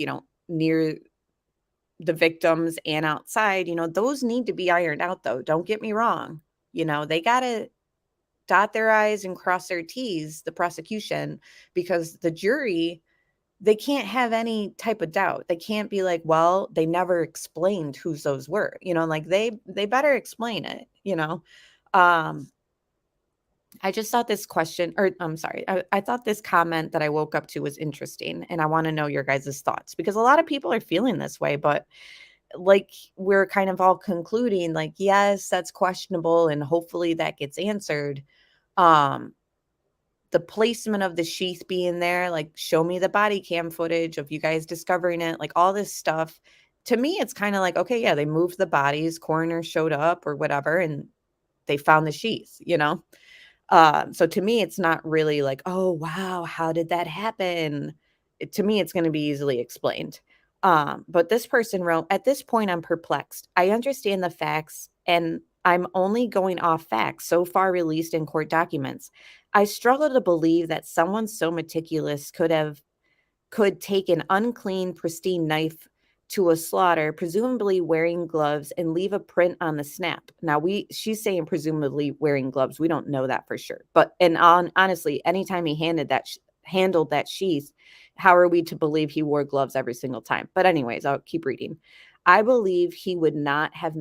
near the victims and outside. Those need to be ironed out, though. Don't get me wrong. They got to dot their I's and cross their T's, the prosecution, because the jury, they can't have any type of doubt. They can't be like, well, they never explained whose those were, they better explain it, I just thought this question, or I'm sorry, I thought this comment that I woke up to was interesting, and I want to know your guys' thoughts, because a lot of people are feeling this way, but like we're kind of all concluding like, yes, that's questionable, and hopefully that gets answered. The placement of the sheath being there, like, show me the body cam footage of you guys discovering it, like all this stuff. To me, it's kind of like, okay, yeah, they moved the bodies, coroner showed up or whatever, and they found the sheath, So to me, it's not really like, oh, wow, how did that happen? To me, it's going to be easily explained. But this person wrote, at this point, I'm perplexed. I understand the facts, and I'm only going off facts so far released in court documents. I struggle to believe that someone so meticulous could take an unclean, pristine knife to a slaughter, presumably wearing gloves, and leave a print on the snap. Now she's saying presumably wearing gloves. We don't know that for sure. But honestly, anytime he handled that sheath, how are we to believe he wore gloves every single time? But anyways, I'll keep reading. I believe he would have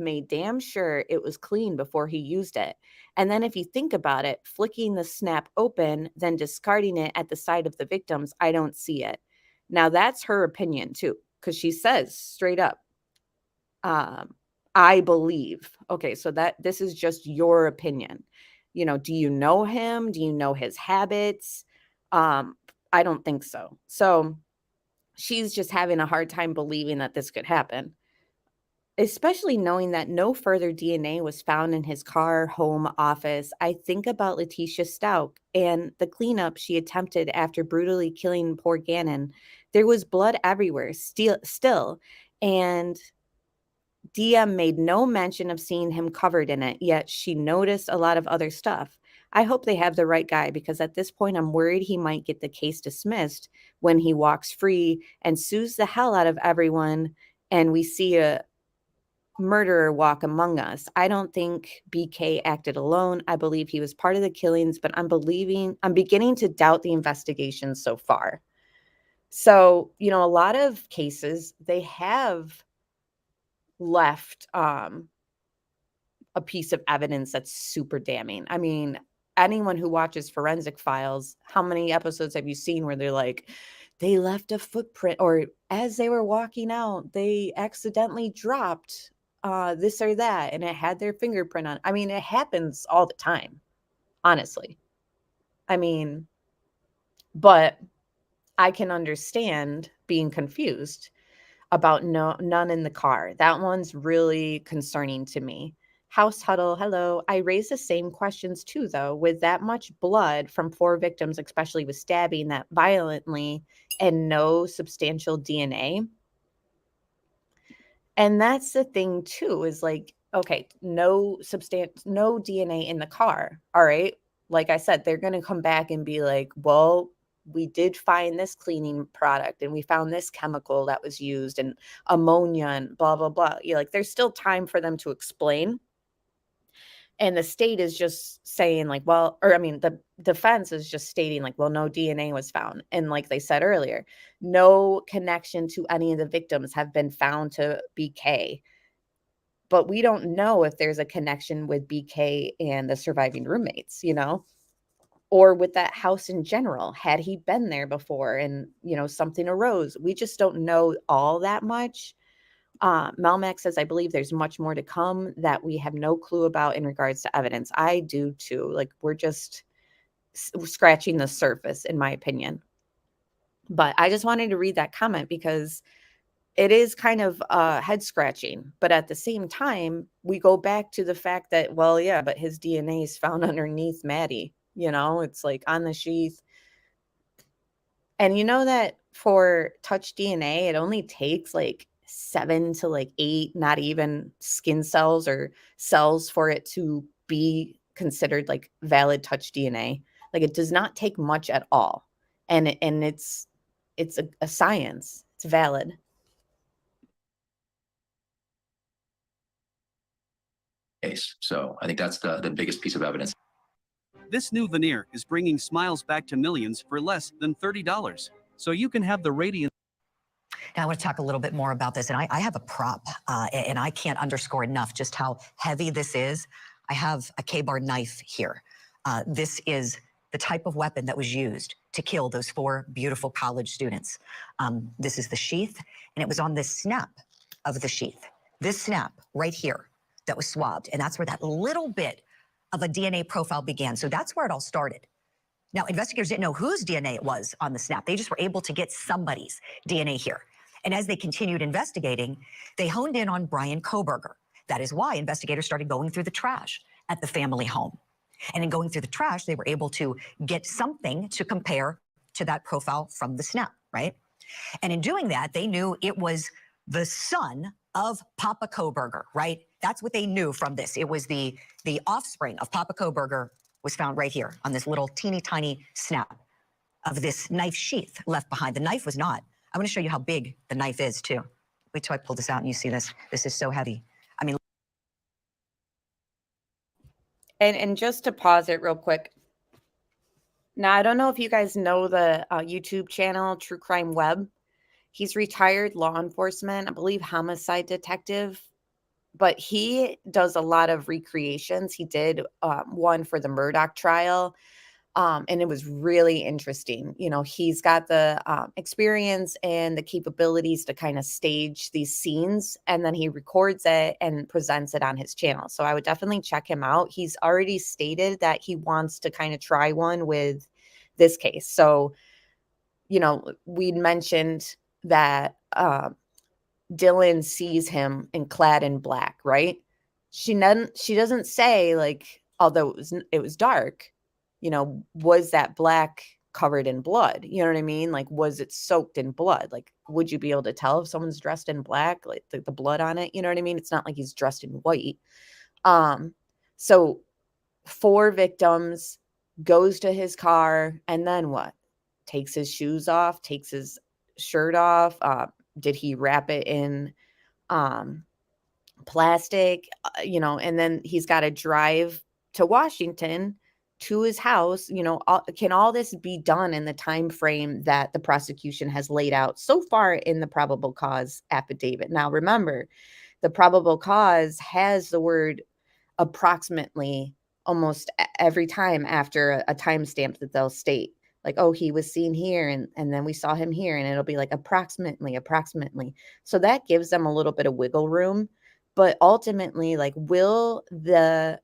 made damn sure it was clean before he used it. And then if you think about it, flicking the snap open, then discarding it at the side of the victims, I don't see it. Now that's her opinion too, because she says straight up, I believe. Okay, so this is just your opinion. You know, do you know him? Do you know his habits? I don't think so. So she's just having a hard time believing that this could happen, especially knowing that no further DNA was found in his car, home, office. I think about Letitia Stout and the cleanup she attempted after brutally killing poor Gannon. There was blood everywhere still, and DM made no mention of seeing him covered in it, yet she noticed a lot of other stuff. I hope they have the right guy, because at this point I'm worried he might get the case dismissed when he walks free and sues the hell out of everyone and we see a murderer walk among us. I don't think BK acted alone. I believe he was part of the killings, but I'm beginning to doubt the investigation so far. So, you know, a lot of cases, they have left a piece of evidence that's super damning. I mean, anyone who watches Forensic Files, how many episodes have you seen where they're like, they left a footprint, or as they were walking out, they accidentally dropped this or that, and it had their fingerprint on. I mean, it happens all the time, honestly. I mean, but I can understand being confused about none in the car. That one's really concerning to me. House Huddle, hello. I raise the same questions too, though. With that much blood from 4 victims, especially with stabbing that violently, and no substantial DNA. And that's the thing too, is like, okay, no DNA in the car. All right. Like I said, they're going to come back and be like, well, we did find this cleaning product and we found this chemical that was used and ammonia and blah, blah, blah. You're like, there's still time for them to explain. And the state is just saying like, well, or I mean, the defense is just stating like, well, no DNA was found. And like they said earlier, no connection to any of the victims have been found to BK. But we don't know if there's a connection with BK and the surviving roommates, you know, or with that house in general. Had he been there before and, you know, something arose? We just don't know all that much. Melmac says, I believe there's much more to come that we have no clue about in regards to evidence. I do too. Like, we're just scratching the surface, in my opinion. But I just wanted to read that comment because it is kind of head scratching. But at the same time, we go back to the fact that, well, yeah, but his DNA is found underneath Maddie. You know, it's like on the sheath. And you know that for touch DNA, it only takes like 7 to like 8, not even skin cells or cells for it to be considered like valid touch DNA. Like, it does not take much at all. And it's a science. It's valid.
Case. So I think that's the biggest piece of evidence.
This new veneer is bringing smiles back to millions for less than $30. So you can have the radiant.
Now I want to talk a little bit more about this, and I have a prop, and I can't underscore enough just how heavy this is. I have a K-bar knife here. This is the type of weapon that was used to kill those 4 beautiful college students. This is the sheath, and it was on this snap of the sheath. This snap right here that was swabbed, and that's where that little bit of a DNA profile began. So that's where it all started. Now, investigators didn't know whose DNA it was on the snap. They just were able to get somebody's DNA here. And as they continued investigating, they honed in on Bryan Kohberger. That is why investigators started going through the trash at the family home. And in going through the trash, they were able to get something to compare to that profile from the snap, right? And in doing that, they knew it was the son of Papa Kohberger, right? That's what they knew from this. It was the offspring of Papa Kohberger was found right here on this little teeny tiny snap of this knife sheath left behind. The knife was not. I'm going to show you how big the knife is too. Wait till I pull this out and you see this. This is so heavy. I mean,
And just to pause it real quick. Now, I don't know if you guys know the YouTube channel, True Crime Web. He's retired law enforcement, I believe homicide detective, but he does a lot of recreations. He did one for the Murdaugh trial, and it was really interesting. You know, he's got the experience and the capabilities to kind of stage these scenes, and then he records it and presents it on his channel. So I would definitely check him out. He's already stated that he wants to kind of try one with this case. So, you know, we mentioned that Dylan sees him clad in black, right? She doesn't say, like, although it was dark, you know, was that black covered in blood? You know what I mean? Like, was it soaked in blood? Like, would you be able to tell if someone's dressed in black, like the blood on it? You know what I mean? It's not like he's dressed in white. So 4 victims, goes to his car, and then what? Takes his shoes off, takes his shirt off. Did he wrap it in plastic? You know, and then he's got to drive to Washington to his house. You know, can all this be done in the time frame that the prosecution has laid out so far in the probable cause affidavit? Now, remember, the probable cause has the word approximately almost every time after a timestamp that they'll state. Like, oh, he was seen here, and then we saw him here, and it'll be like approximately. So that gives them a little bit of wiggle room. But ultimately, like, will the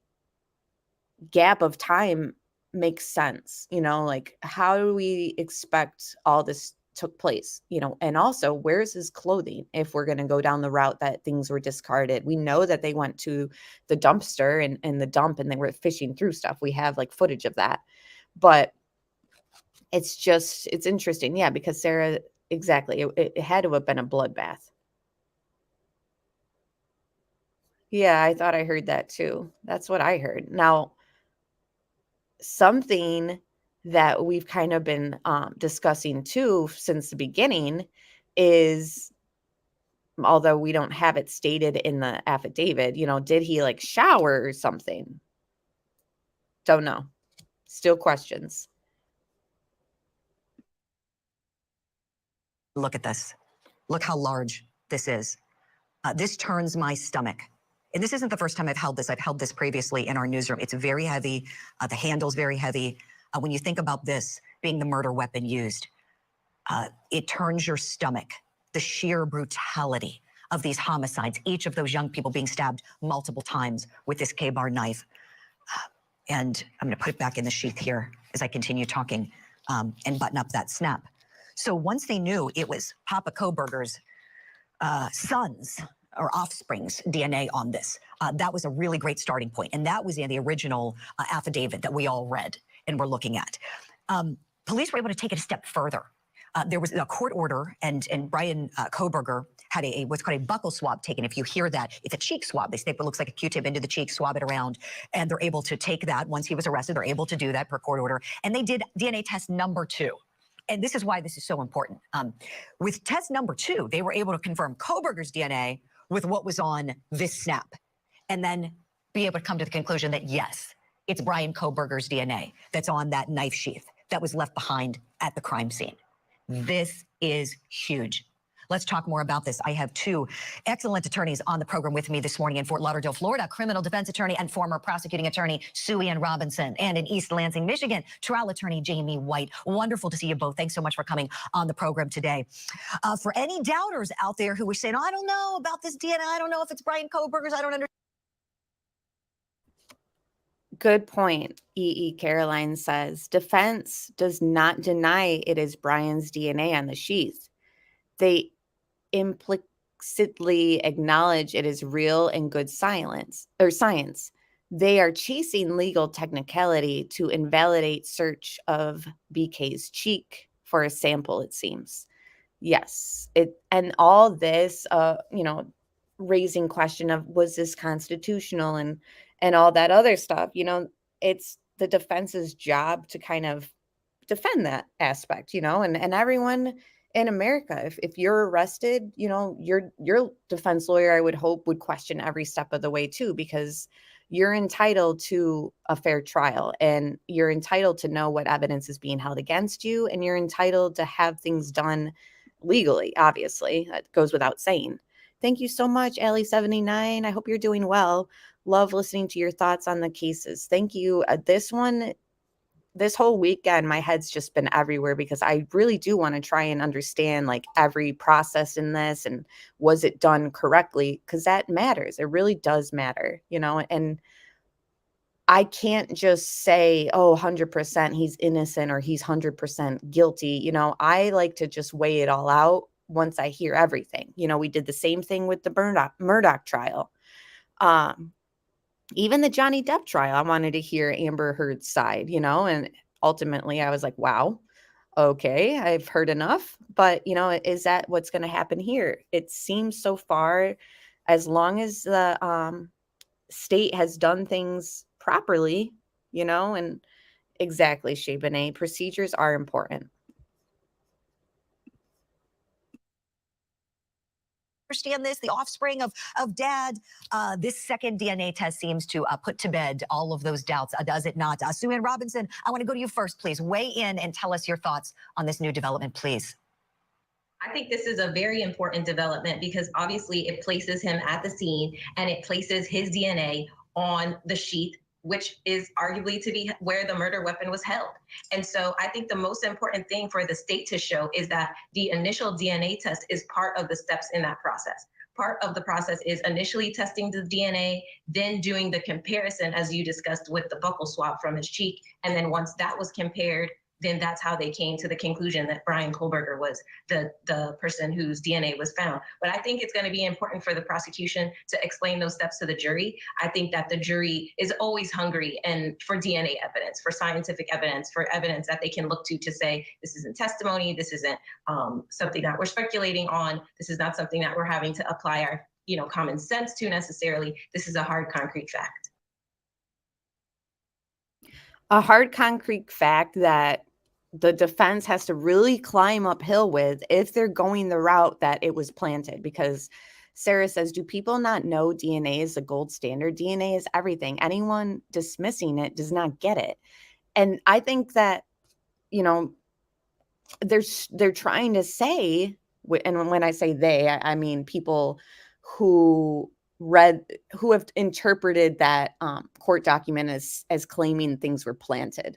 gap of time make sense? You know, like, how do we expect all this took place? You know, and also, where's his clothing if we're going to go down the route that things were discarded? We know that they went to the dumpster and the dump, and they were fishing through stuff. We have like footage of that. But it's interesting. Yeah, because Sarah, exactly. It had to have been a bloodbath. Yeah, I thought I heard that too. That's what I heard. Now, something that we've kind of been discussing too since the beginning is, although we don't have it stated in the affidavit, you know, did he like shower or something? Don't know. Still questions.
look at this. Look how large this is. This turns my stomach. And this isn't the first time I've held this. I've held this previously in our newsroom. It's very heavy. The handle's very heavy. When you think about this being the murder weapon used, it turns your stomach. The sheer brutality of these homicides, each of those young people being stabbed multiple times with this K-bar knife. And I'm going to put it back in the sheath here as I continue talking and button up that snap. So once they knew it was Papa Kohberger's sons or offspring's DNA on this, that was a really great starting point. And that was in the original affidavit that we all read and were looking at. Police were able to take it a step further. There was a court order, and Bryan Kohberger had what's called a buccal swab taken. If you hear that, it's a cheek swab. They staple, it looks like a Q-tip into the cheek, swab it around, and they're able to take that. Once he was arrested, they're able to do that per court order. And they did DNA test number 2. And this is why this is so important. With test number 2, they were able to confirm Kohberger's DNA with what was on this snap, and then be able to come to the conclusion that, yes, it's Bryan Kohberger's DNA that's on that knife sheath that was left behind at the crime scene. This is huge. Let's talk more about this. I have 2 excellent attorneys on the program with me this morning in Fort Lauderdale, Florida, criminal defense attorney and former prosecuting attorney Sue Ann Robinson, and in East Lansing, Michigan, trial attorney Jamie White. Wonderful to see you both. Thanks so much for coming on the program today. For any doubters out there who were saying, oh, I don't know about this DNA, I don't know if it's Bryan Kohberger's, I don't understand.
Good point. Caroline says, defense does not deny it is Bryan's DNA on the sheath. They implicitly acknowledge it is real and good science. they are chasing legal technicality to invalidate search of BK's cheek for a sample, it seems. Yes, and all this, raising question of was this constitutional and all that other stuff. It's the defense's job to kind of defend that aspect, and everyone in America, if you're arrested, your defense lawyer, I would hope, would question every step of the way too, because you're entitled to a fair trial and you're entitled to know what evidence is being held against you, and you're entitled to have things done legally. Obviously, that goes without saying. Thank you so much, Allie79. I hope you're doing well. Love listening to your thoughts on the cases. Thank you. This whole weekend, my head's just been everywhere because I really do want to try and understand like every process in this and was it done correctly? Because that matters. It really does matter, and I can't just say, oh, 100% he's innocent or he's 100% guilty. I like to just weigh it all out once I hear everything. We did the same thing with the Murdoch trial. Even the Johnny Depp trial, I wanted to hear Amber Heard's side, and ultimately I was like, wow, okay, I've heard enough. But, is that what's going to happen here? It seems so far, as long as the state has done things properly, and exactly, Shabane, procedures are important.
Understand this, the offspring of dad. This second DNA test seems to put to bed all of those doubts, does it not? Sue Ann Robinson, I want to go to you first, please. Weigh in and tell us your thoughts on this new development, please.
I think this is a very important development because obviously it places him at the scene and it places his DNA on the sheath, which is arguably to be where the murder weapon was held. And so I think the most important thing for the state to show is that the initial DNA test is part of the steps in that process. Part of the process is initially testing the DNA, then doing the comparison, as you discussed, with the buccal swab from his cheek. And then once that was compared, then that's how they came to the conclusion that Bryan Kohberger was the person whose DNA was found. But I think it's going to be important for the prosecution to explain those steps to the jury. I think that the jury is always hungry and for DNA evidence, for scientific evidence, for evidence that they can look to say, this isn't testimony, this isn't something that we're speculating on, this is not something that we're having to apply our common sense to necessarily. This is a hard, concrete fact.
A hard, concrete fact that the defense has to really climb uphill with if they're going the route that it was planted. Because Sarah says, do people not know DNA is the gold standard? DNA is everything. Anyone dismissing it does not get it. And I think that, they're trying to say, and when I say they, I mean people who have interpreted that court document as claiming things were planted.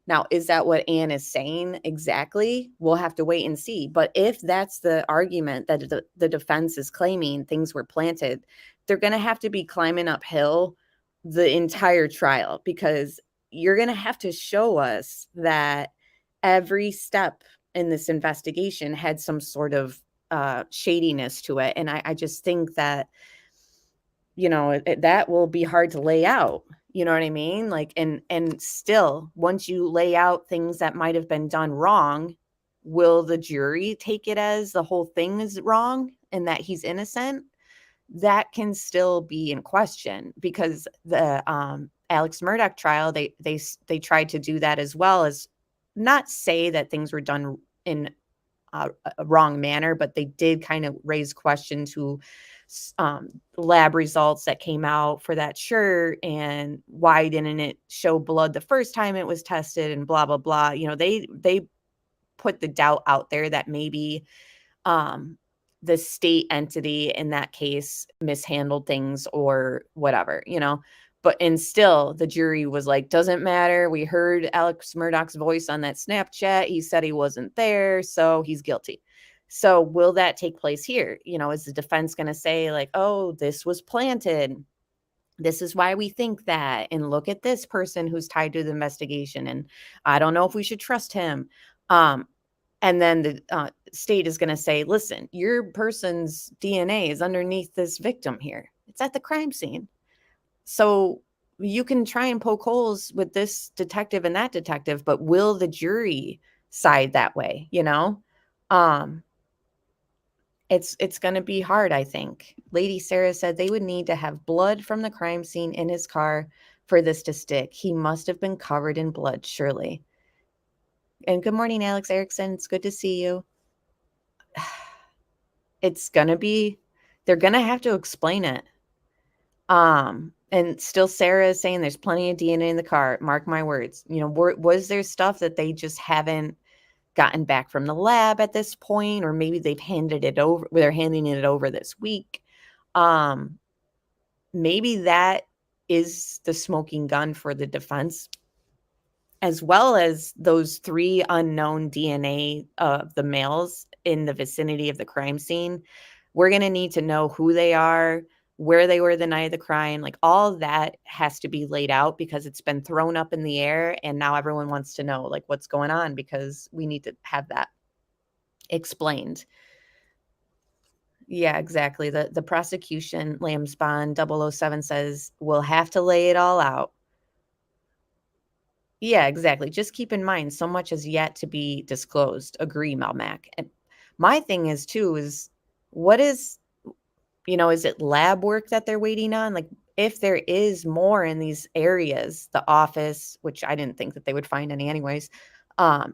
Now, is that what Anne is saying exactly? We'll have to wait and see. But if that's the argument that the defense is claiming things were planted, they're going to have to be climbing uphill the entire trial, because you're going to have to show us that every step in this investigation had some sort of shadiness to it. And I just think that, that will be hard to lay out. You know what I mean? Like, and still, once you lay out things that might have been done wrong, will the jury take it as the whole thing is wrong and that he's innocent? That can still be in question, because the Alex Murdoch trial, they tried to do that as well, as not say that things were done in a wrong manner, but they did kind of raise questions to lab results that came out for that shirt, and why didn't it show blood the first time it was tested, and blah blah blah. They put the doubt out there that maybe the state entity in that case mishandled things or whatever, and still the jury was like, doesn't matter, we heard Alex Murdoch's voice on that Snapchat, he said he wasn't there, so he's guilty. So will that take place here? Is the defense going to say like, oh, this was planted, this is why we think that, and look at this person who's tied to the investigation, and I don't know if we should trust him. And then the state is going to say, listen, your person's DNA is underneath this victim here. It's at the crime scene. So you can try and poke holes with this detective and that detective, but will the jury side that way? You know, it's going to be hard, I think. Lady Sarah said they would need to have blood from the crime scene in his car for this to stick. He must have been covered in blood, surely. And good morning, Alex Erickson. It's good to see you. It's going to be, they're going to have to explain it. And still Sarah is saying there's plenty of DNA in the car. Mark my words. You know, was there stuff that they just haven't gotten back from the lab at this point, or maybe they've handed it over, they're handing it over this week. Maybe that is the smoking gun for the defense, as well as those 3 unknown DNA of the males in the vicinity of the crime scene. We're going to need to know who they are, where they were the night of the crime. Like, all that has to be laid out, because it's been thrown up in the air and now everyone wants to know like what's going on, because we need to have that explained. Yeah, exactly. The prosecution, Lamb's Bond 007 says, we'll have to lay it all out. Yeah, exactly. Just keep in mind, so much is yet to be disclosed. Agree, Malmac. And my thing is too, is what is, you know, is it lab work that they're waiting on? Like, if there is more in these areas, the office, which I didn't think that they would find any anyways,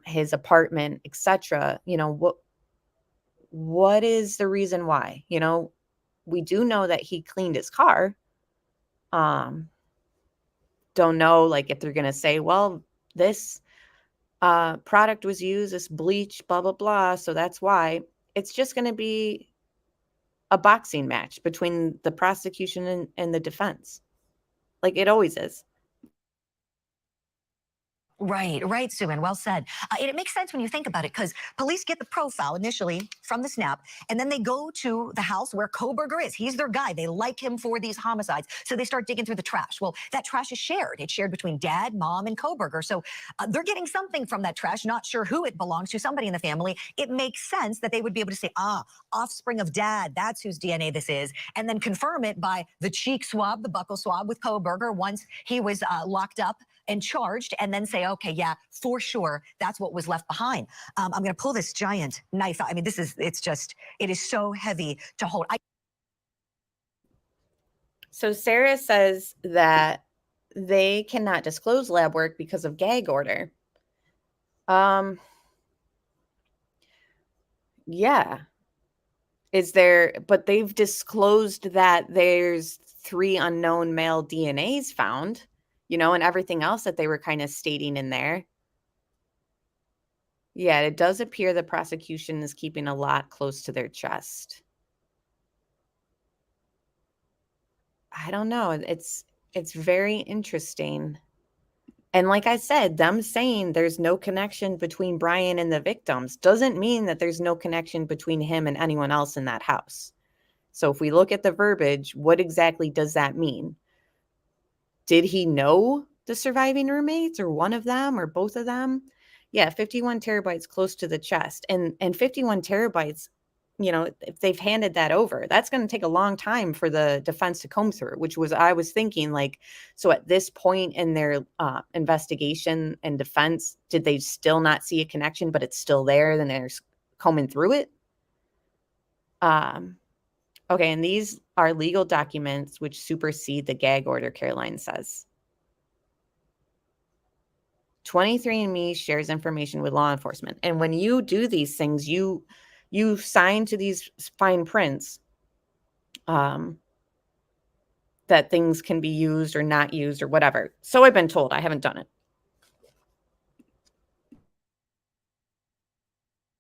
his apartment, etc., you know, what is the reason why? You know, we do know that he cleaned his car. Don't know, like, if they're going to say, well, this product was used, this bleach, blah, blah, blah, so that's why. It's just going to be a boxing match between the prosecution and the defense, like it always is.
Right, Sue, and well said. And it makes sense when you think about it, because police get the profile initially from the snap, and then they go to the house where Kohberger is. He's their guy. They like him for these homicides. So they start digging through the trash. Well, that trash is shared. It's shared between Dad, Mom, and Kohberger. So they're getting something from that trash, not sure who it belongs to, somebody in the family. It makes sense that they would be able to say, offspring of Dad, that's whose DNA this is, and then confirm it by the cheek swab, the buccal swab with Kohberger once he was locked up and charged, and then say, okay, yeah, for sure, that's what was left behind. I'm going to pull this giant knife out. I mean, it is so heavy to hold.
So Sarah says that they cannot disclose lab work because of gag order. Yeah. Is there, but they've disclosed that there's 3 unknown male DNAs found, you know, and everything else that they were kind of stating in there. Yeah, it does appear the prosecution is keeping a lot close to their chest. I don't know. It's very interesting. And like I said, them saying there's no connection between Bryan and the victims doesn't mean that there's no connection between him and anyone else in that house. So if we look at the verbiage, what exactly does that mean? Did he know the surviving roommates, or one of them, or both of them? Yeah, 51 terabytes close to the chest. And 51 terabytes, you know, if they've handed that over, that's going to take a long time for the defense to comb through, which was, I was thinking, like, so at this point in their investigation and defense, did they still not see a connection, but it's still there, then they're combing through it? Okay, and these are legal documents which supersede the gag order, Caroline says. 23andMe shares information with law enforcement. And when you do these things, you sign to these fine prints that things can be used or not used or whatever. So I've been told. I haven't done it.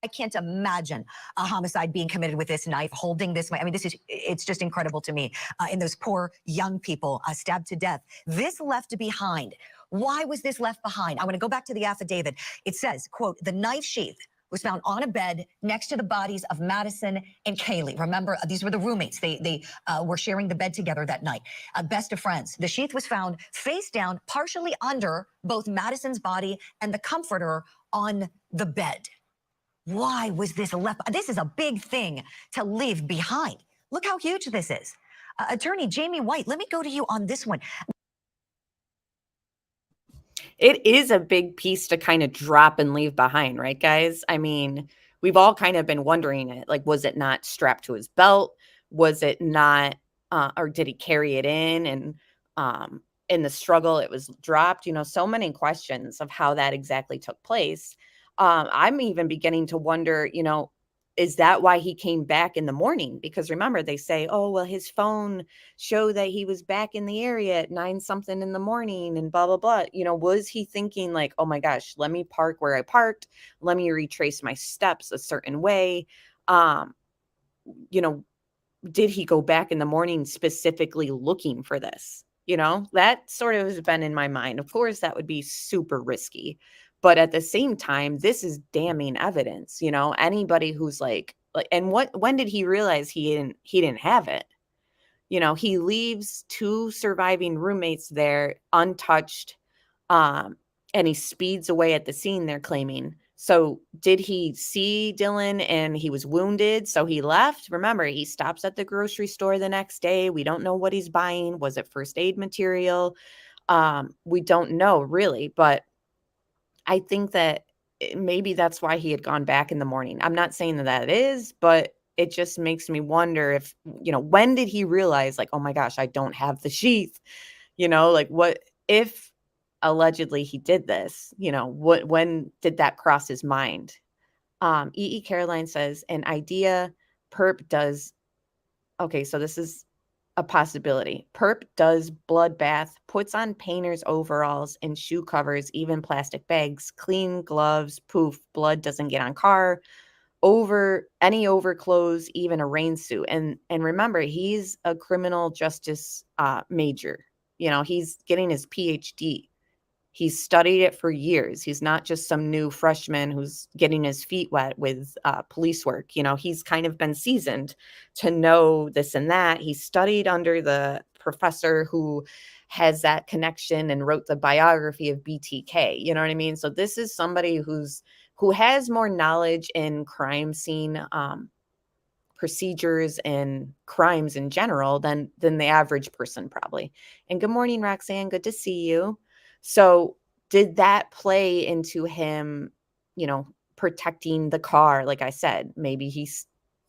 I can't imagine a homicide being committed with this knife, holding this. I mean, it's just incredible to me. And those poor young people stabbed to death. This left behind. Why was this left behind? I want to go back to the affidavit. It says, quote, the knife sheath was found on a bed next to the bodies of Madison and Kaylee. Remember, these were the roommates. They were sharing the bed together that night. Best of friends. The sheath was found face down, partially under both Madison's body and the comforter on the bed. Why was this left? This is a big thing to leave behind. Look how huge this is. Attorney Jamie White, let me go to you on this one.
it is a big piece to kind of drop and leave behind, right, guys? I mean, we've all kind of been wondering it. Like, was it not strapped to his belt? Was it not, or did he carry it in? And in the struggle, it was dropped. You know, so many questions of how that exactly took place. I'm even beginning to wonder, you know, is that why he came back in the morning? Because remember, they say, oh, well, his phone showed that he was back in the area at 9 something in the morning and blah, blah, blah. You know, was he thinking like, oh my gosh, let me park where I parked. Let me retrace my steps a certain way. You know, did he go back in the morning specifically looking for this? You know, that sort of has been in my mind. Of course, that would be super risky. But at the same time, this is damning evidence. You know, anybody who's like, and when did he realize he didn't have it? You know, he leaves 2 surviving roommates there untouched, and he speeds away at the scene, they're claiming. So did he see Dylan and he was wounded, so he left? Remember, he stops at the grocery store the next day. We don't know what he's buying. Was it first aid material? We don't know really, but I think that maybe that's why he had gone back in the morning. I'm not saying that that is, but it just makes me wonder if, you know, when did he realize like, oh my gosh, I don't have the sheath, you know, like what if allegedly he did this, you know, when did that cross his mind? Caroline says an idea perp does. Okay. So this is a possibility. Perp does bloodbath, puts on painter's overalls and shoe covers, even plastic bags, clean gloves, poof, blood doesn't get on car, over any overclothes, even a rain suit. And remember, he's a criminal justice major. You know, he's getting his PhD. He's studied it for years. He's not just some new freshman who's getting his feet wet with police work. You know, he's kind of been seasoned to know this and that. He studied under the professor who has that connection and wrote the biography of BTK. You know what I mean? So this is somebody who has more knowledge in crime scene procedures and crimes in general than the average person probably. And good morning, Roxanne. Good to see you. So did that play into him, you know, protecting the car? Like I said, maybe he's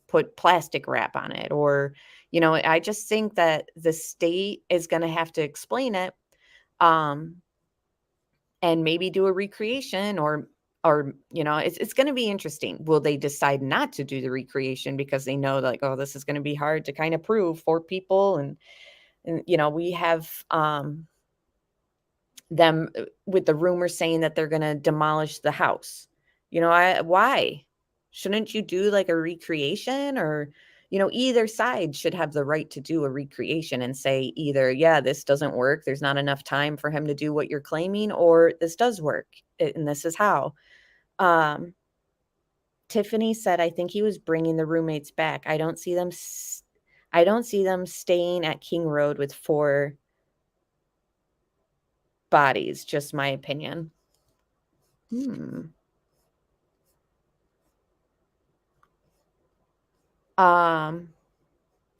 put plastic wrap on it, or, you know, I just think that the state is going to have to explain it, and maybe do a recreation, or, you know, it's going to be interesting. Will they decide not to do the recreation because they know like, oh, this is going to be hard to kind of prove for people, and you know, we have them with the rumor saying that they're going to demolish the house. You know, why shouldn't you do like a recreation? Or, you know, either side should have the right to do a recreation and say either, yeah, this doesn't work, there's not enough time for him to do what you're claiming, or this does work and this is how. Tiffany said, I think he was bringing the roommates back. I don't see them staying at King Road with 4 bodies, just my opinion.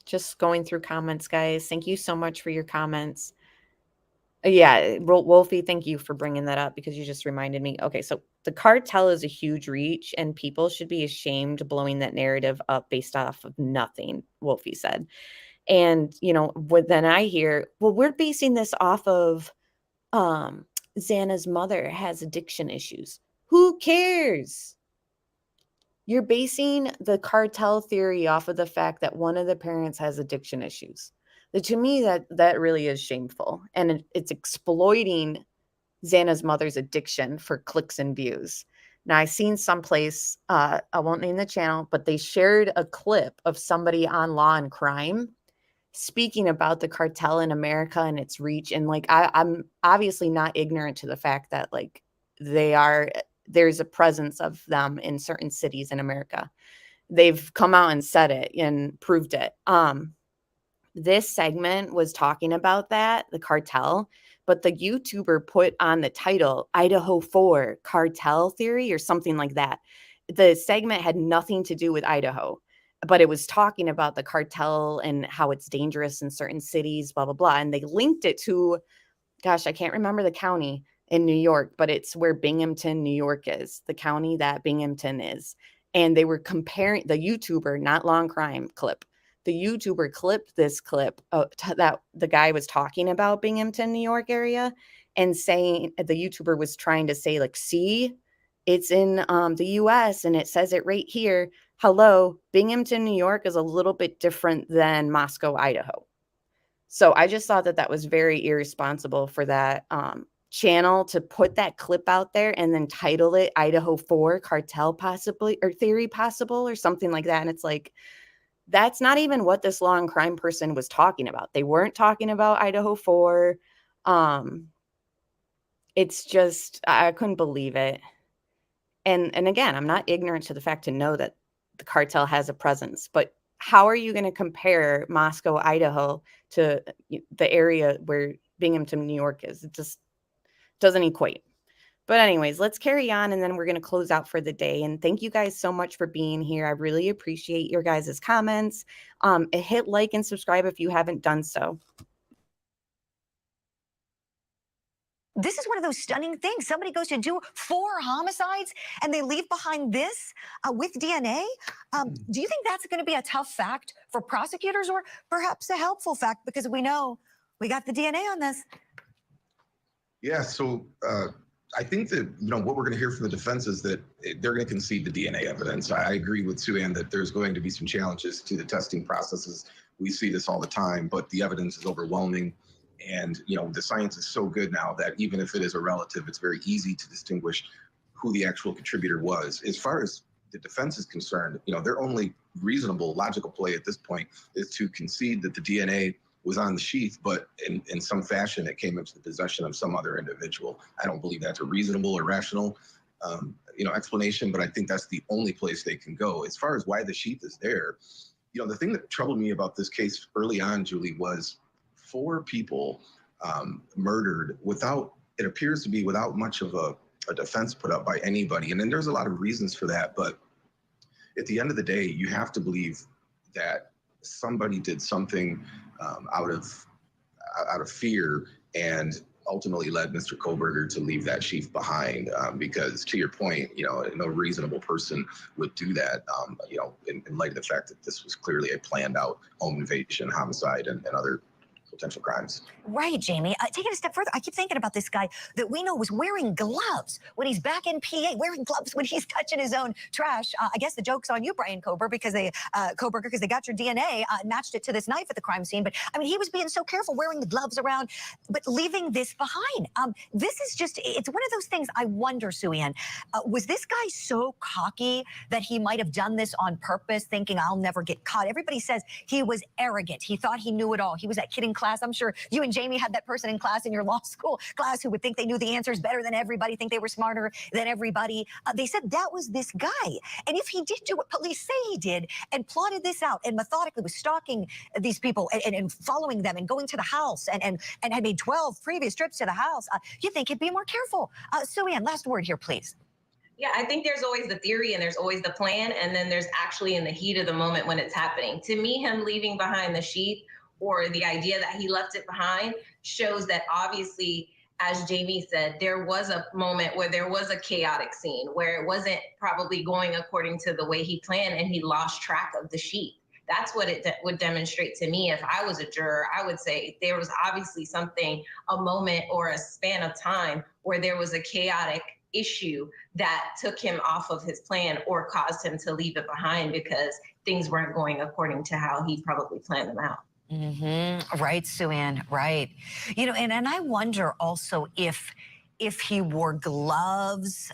Just going through comments, guys. Thank you so much for your comments. Yeah, Wolfie, thank you for bringing that up because you just reminded me. Okay, so the cartel is a huge reach and people should be ashamed blowing that narrative up based off of nothing, Wolfie said. And, you know, then I hear, well, we're basing this off of Xana's mother has addiction issues. Who cares? You're basing the cartel theory off of the fact that one of the parents has addiction issues. To me, that really is shameful. And it's exploiting Xana's mother's addiction for clicks and views. Now, I've seen someplace, I won't name the channel, but they shared a clip of somebody on Law and Crime speaking about the cartel in America and its reach. And like, I'm obviously not ignorant to the fact that like there's a presence of them in certain cities in America. They've come out and said it and proved it. This segment was talking about that, the cartel, but the YouTuber put on the title Idahofour Cartel Theory or something like that. The segment had nothing to do with Idaho, but it was talking about the cartel and how it's dangerous in certain cities, blah, blah, blah. And they linked it to, gosh, I can't remember the county. in New York, but it's where Binghamton, New York is, the county that Binghamton is. And they were comparing the YouTuber, not Long Crime clip. The YouTuber clipped this clip that the guy was talking about Binghamton, New York area, and saying the YouTuber was trying to say, like, see, it's in the US and it says it right here. Hello, Binghamton, New York is a little bit different than Moscow, Idaho. So I just thought that that was very irresponsible for that channel to put that clip out there and then title it Idahofour Cartel possibly, or Theory Possible, or something like that. And it's like, that's not even what this Long Crime person was talking about. They weren't talking about Idahofour. It's just, I couldn't believe it. And again, I'm not ignorant to the fact to know that the cartel has a presence, but how are you going to compare Moscow, Idaho to the area where Binghamton, New York is? It just doesn't equate. But anyways, let's carry on, and then we're going to close out for the day. And thank you guys so much for being here. I really appreciate your guys' comments. Hit like and subscribe if you haven't done so.
This is one of those stunning things. Somebody goes to do 4 homicides and they leave behind this with DNA. Do you think that's going to be a tough fact for prosecutors, or perhaps a helpful fact, because we know we got the DNA on this?
Yeah, so I think that, what we're going to hear from the defense is that they're going to concede the DNA evidence. I agree with Sue Ann that there's going to be some challenges to the testing processes. We see this all the time, but the evidence is overwhelming. And, the science is so good now that even if it is a relative, it's very easy to distinguish who the actual contributor was. As far as the defense is concerned, their only reasonable, logical play at this point is to concede that the DNA was on the sheath, but in some fashion it came into the possession of some other individual. I don't believe that's a reasonable or rational, explanation, but I think that's the only place they can go. As far as why the sheath is there, the thing that troubled me about this case early on, Julie, was 4 people murdered without, it appears to be without much of a defense put up by anybody. And then there's a lot of reasons for that, but at the end of the day, you have to believe that somebody did something out of fear and ultimately led Mr. Kohberger to leave that sheath behind, because to your point, no reasonable person would do that, in light of the fact that this was clearly a planned out home invasion, homicide, and other potential crimes.
Right, Jamie. Taking a step further, I keep thinking about this guy that we know was wearing gloves when he's back in PA, wearing gloves when he's touching his own trash. I guess the joke's on you, Bryan Kohberger, because they got your DNA and matched it to this knife at the crime scene. But I mean, he was being so careful wearing the gloves around, but leaving this behind. This is just, it's one of those things. I wonder, Sue Ann, was this guy so cocky that he might have done this on purpose, thinking I'll never get caught? Everybody says he was arrogant. He thought he knew it all. He was that kid in class. I'm sure you and Jamie had that person in class, in your law school class, who would think they knew the answers better than everybody, think they were smarter than everybody. They said that was this guy. And if he did do what police say he did and plotted this out and methodically was stalking these people and following them and going to the house and had made 12 previous trips to the house, you think he'd be more careful. Sue Ann, last word here, please.
Yeah, I think there's always the theory and there's always the plan, and then there's actually in the heat of the moment when it's happening. To me, him leaving behind the sheath, or the idea that he left it behind, shows that obviously, as Jamie said, there was a moment where there was a chaotic scene where it wasn't probably going according to the way he planned, and he lost track of the sheath. That's what it would demonstrate to me. If I was a juror, I would say there was obviously something, a moment or a span of time where there was a chaotic issue that took him off of his plan or caused him to leave it behind because things weren't going according to how he probably planned them out.
Right, Sue Ann, right. And I wonder also if he wore gloves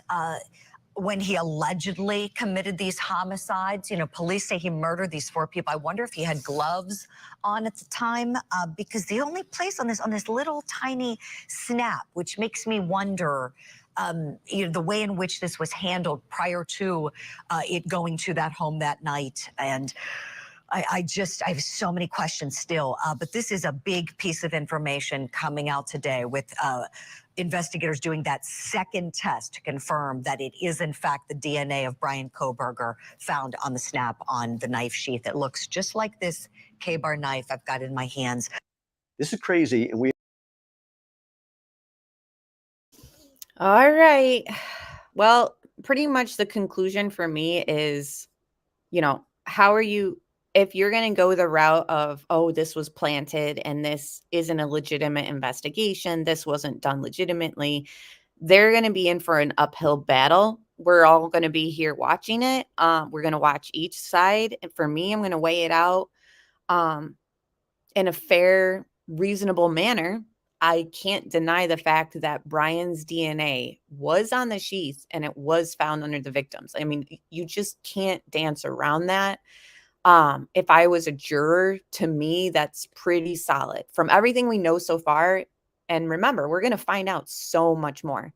when he allegedly committed these homicides. Police say he murdered these 4 people. I wonder if he had gloves on at the time, because the only place on this little tiny snap, which makes me wonder, the way in which this was handled prior to it going to that home that night. And I have so many questions still, but this is a big piece of information coming out today with investigators doing that second test to confirm that it is in fact the DNA of Bryan Kohberger found on the snap on the knife sheath. It looks just like this K-bar knife I've got in my hands.
This is crazy, and
All right. Well, pretty much the conclusion for me is, how are you, if you're going to go the route of, oh, this was planted and this isn't a legitimate investigation, this wasn't done legitimately, they're going to be in for an uphill battle. We're all going to be here watching it. We're going to watch each side. And for me, I'm going to weigh it out in a fair, reasonable manner. I can't deny the fact that Bryan's DNA was on the sheath and it was found under the victims. I mean, you just can't dance around that. If I was a juror, to me, that's pretty solid from everything we know so far. And remember, we're going to find out so much more.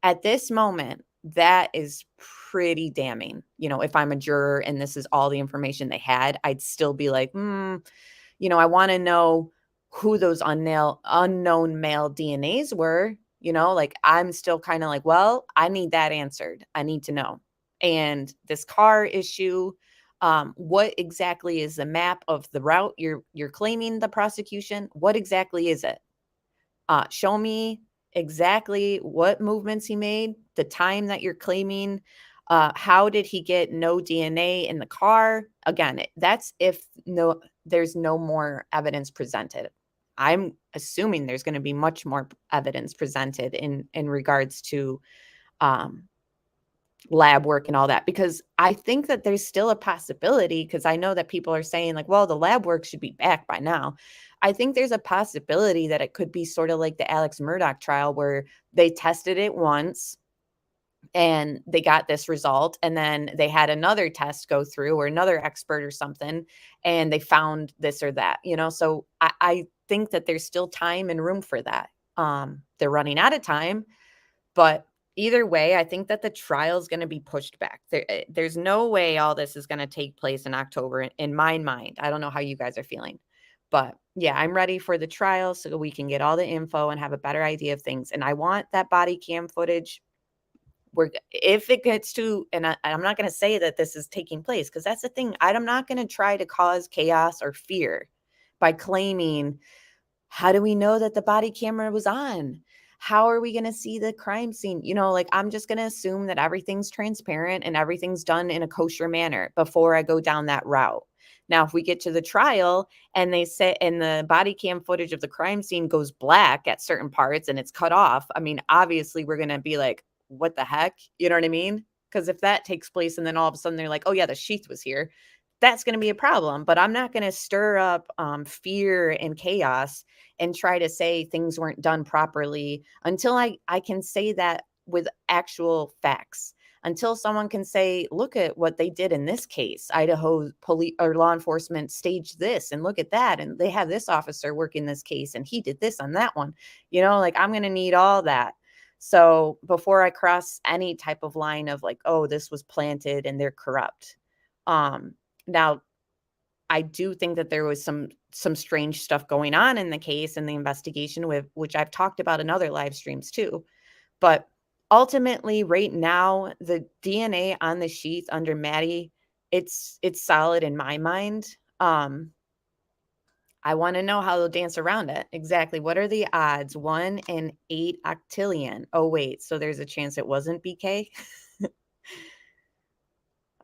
At this moment, that is pretty damning. If I'm a juror and this is all the information they had, I'd still be like, I want to know who those unknown male DNAs were. Like I'm still kind of like, well, I need that answered. I need to know. And this car issue, what exactly is the map of the route you're claiming the prosecution? What exactly is it? Show me exactly what movements he made, the time that you're claiming. How did he get no DNA in the car? Again, that's if there's no more evidence presented. I'm assuming there's going to be much more evidence presented in regards to lab work and all that, because I think that there's still a possibility, because I know that people are saying like, well, the lab work should be back by now. I think there's a possibility that it could be sort of like the Alex Murdaugh trial where they tested it once and they got this result, and then they had another test go through or another expert or something, and they found this or that, so I think that there's still time and room for that. They're running out of time, but either way, I think that the trial is going to be pushed back. There's no way all this is going to take place in October in my mind. I don't know how you guys are feeling, but yeah, I'm ready for the trial so we can get all the info and have a better idea of things. And I want that body cam footage. If it gets to, and I'm not going to say that this is taking place, because that's the thing. I'm not going to try to cause chaos or fear by claiming, how do we know that the body camera was on? How are we going to see the crime scene? Like I'm just going to assume that everything's transparent and everything's done in a kosher manner before I go down that route. Now, if we get to the trial and they say, and the body cam footage of the crime scene goes black at certain parts and it's cut off, I mean, obviously we're going to be like, what the heck? You know what I mean? Because if that takes place and then all of a sudden they're like, oh yeah, the sheath was here, that's going to be a problem. But I'm not going to stir up fear and chaos and try to say things weren't done properly until I can say that with actual facts. Until someone can say, look at what they did in this case. Idaho police or law enforcement staged this, and look at that. And they have this officer working this case and he did this on that one. Like I'm going to need all that. So before I cross any type of line of like, oh, this was planted and they're corrupt. Now, I do think that there was some strange stuff going on in the case and the investigation, which I've talked about in other live streams too. But ultimately, right now, the DNA on the sheath under Maddie, it's solid in my mind. I want to know how they'll dance around it. Exactly. What are the odds? 1 in 8 octillion. Oh, wait. So there's a chance it wasn't BK?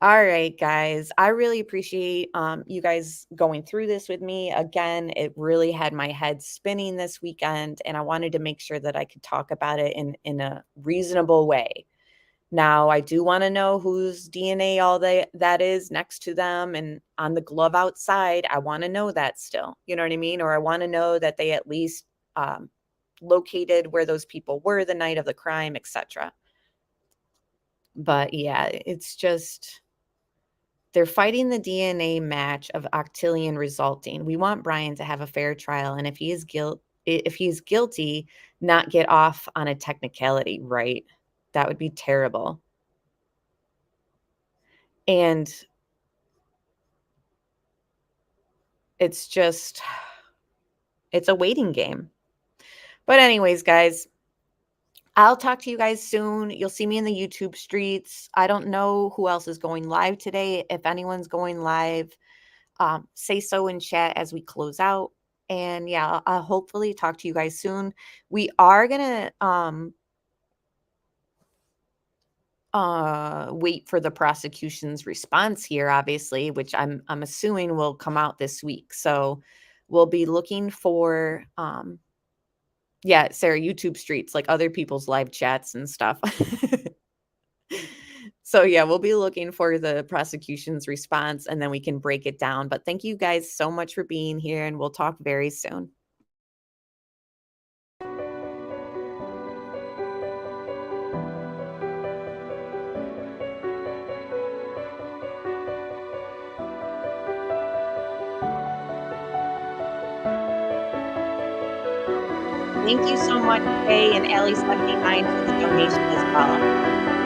All right, guys. I really appreciate you guys going through this with me. Again, it really had my head spinning this weekend, and I wanted to make sure that I could talk about it in a reasonable way. Now, I do want to know whose DNA that is next to them and on the glove outside. I want to know that still. You know what I mean? Or I want to know that they at least located where those people were the night of the crime, etc. But yeah, it's just... they're fighting the DNA match of octillion resulting. We want Bryan to have a fair trial, and if he is guilty, not get off on a technicality, right? That would be terrible. And it's a waiting game. But anyways, guys, I'll talk to you guys soon. You'll see me in the YouTube streets. I don't know who else is going live today. If anyone's going live, say so in chat as we close out. And yeah, I'll hopefully talk to you guys soon. We are going to wait for the prosecution's response here, obviously, which I'm assuming will come out this week. So we'll be looking for yeah, Sarah, YouTube streets, like other people's live chats and stuff. So yeah, we'll be looking for the prosecution's response and then we can break it down. But thank you guys so much for being here and we'll talk very soon. Thank you so much, Kay and Ellie79 for the donation as well.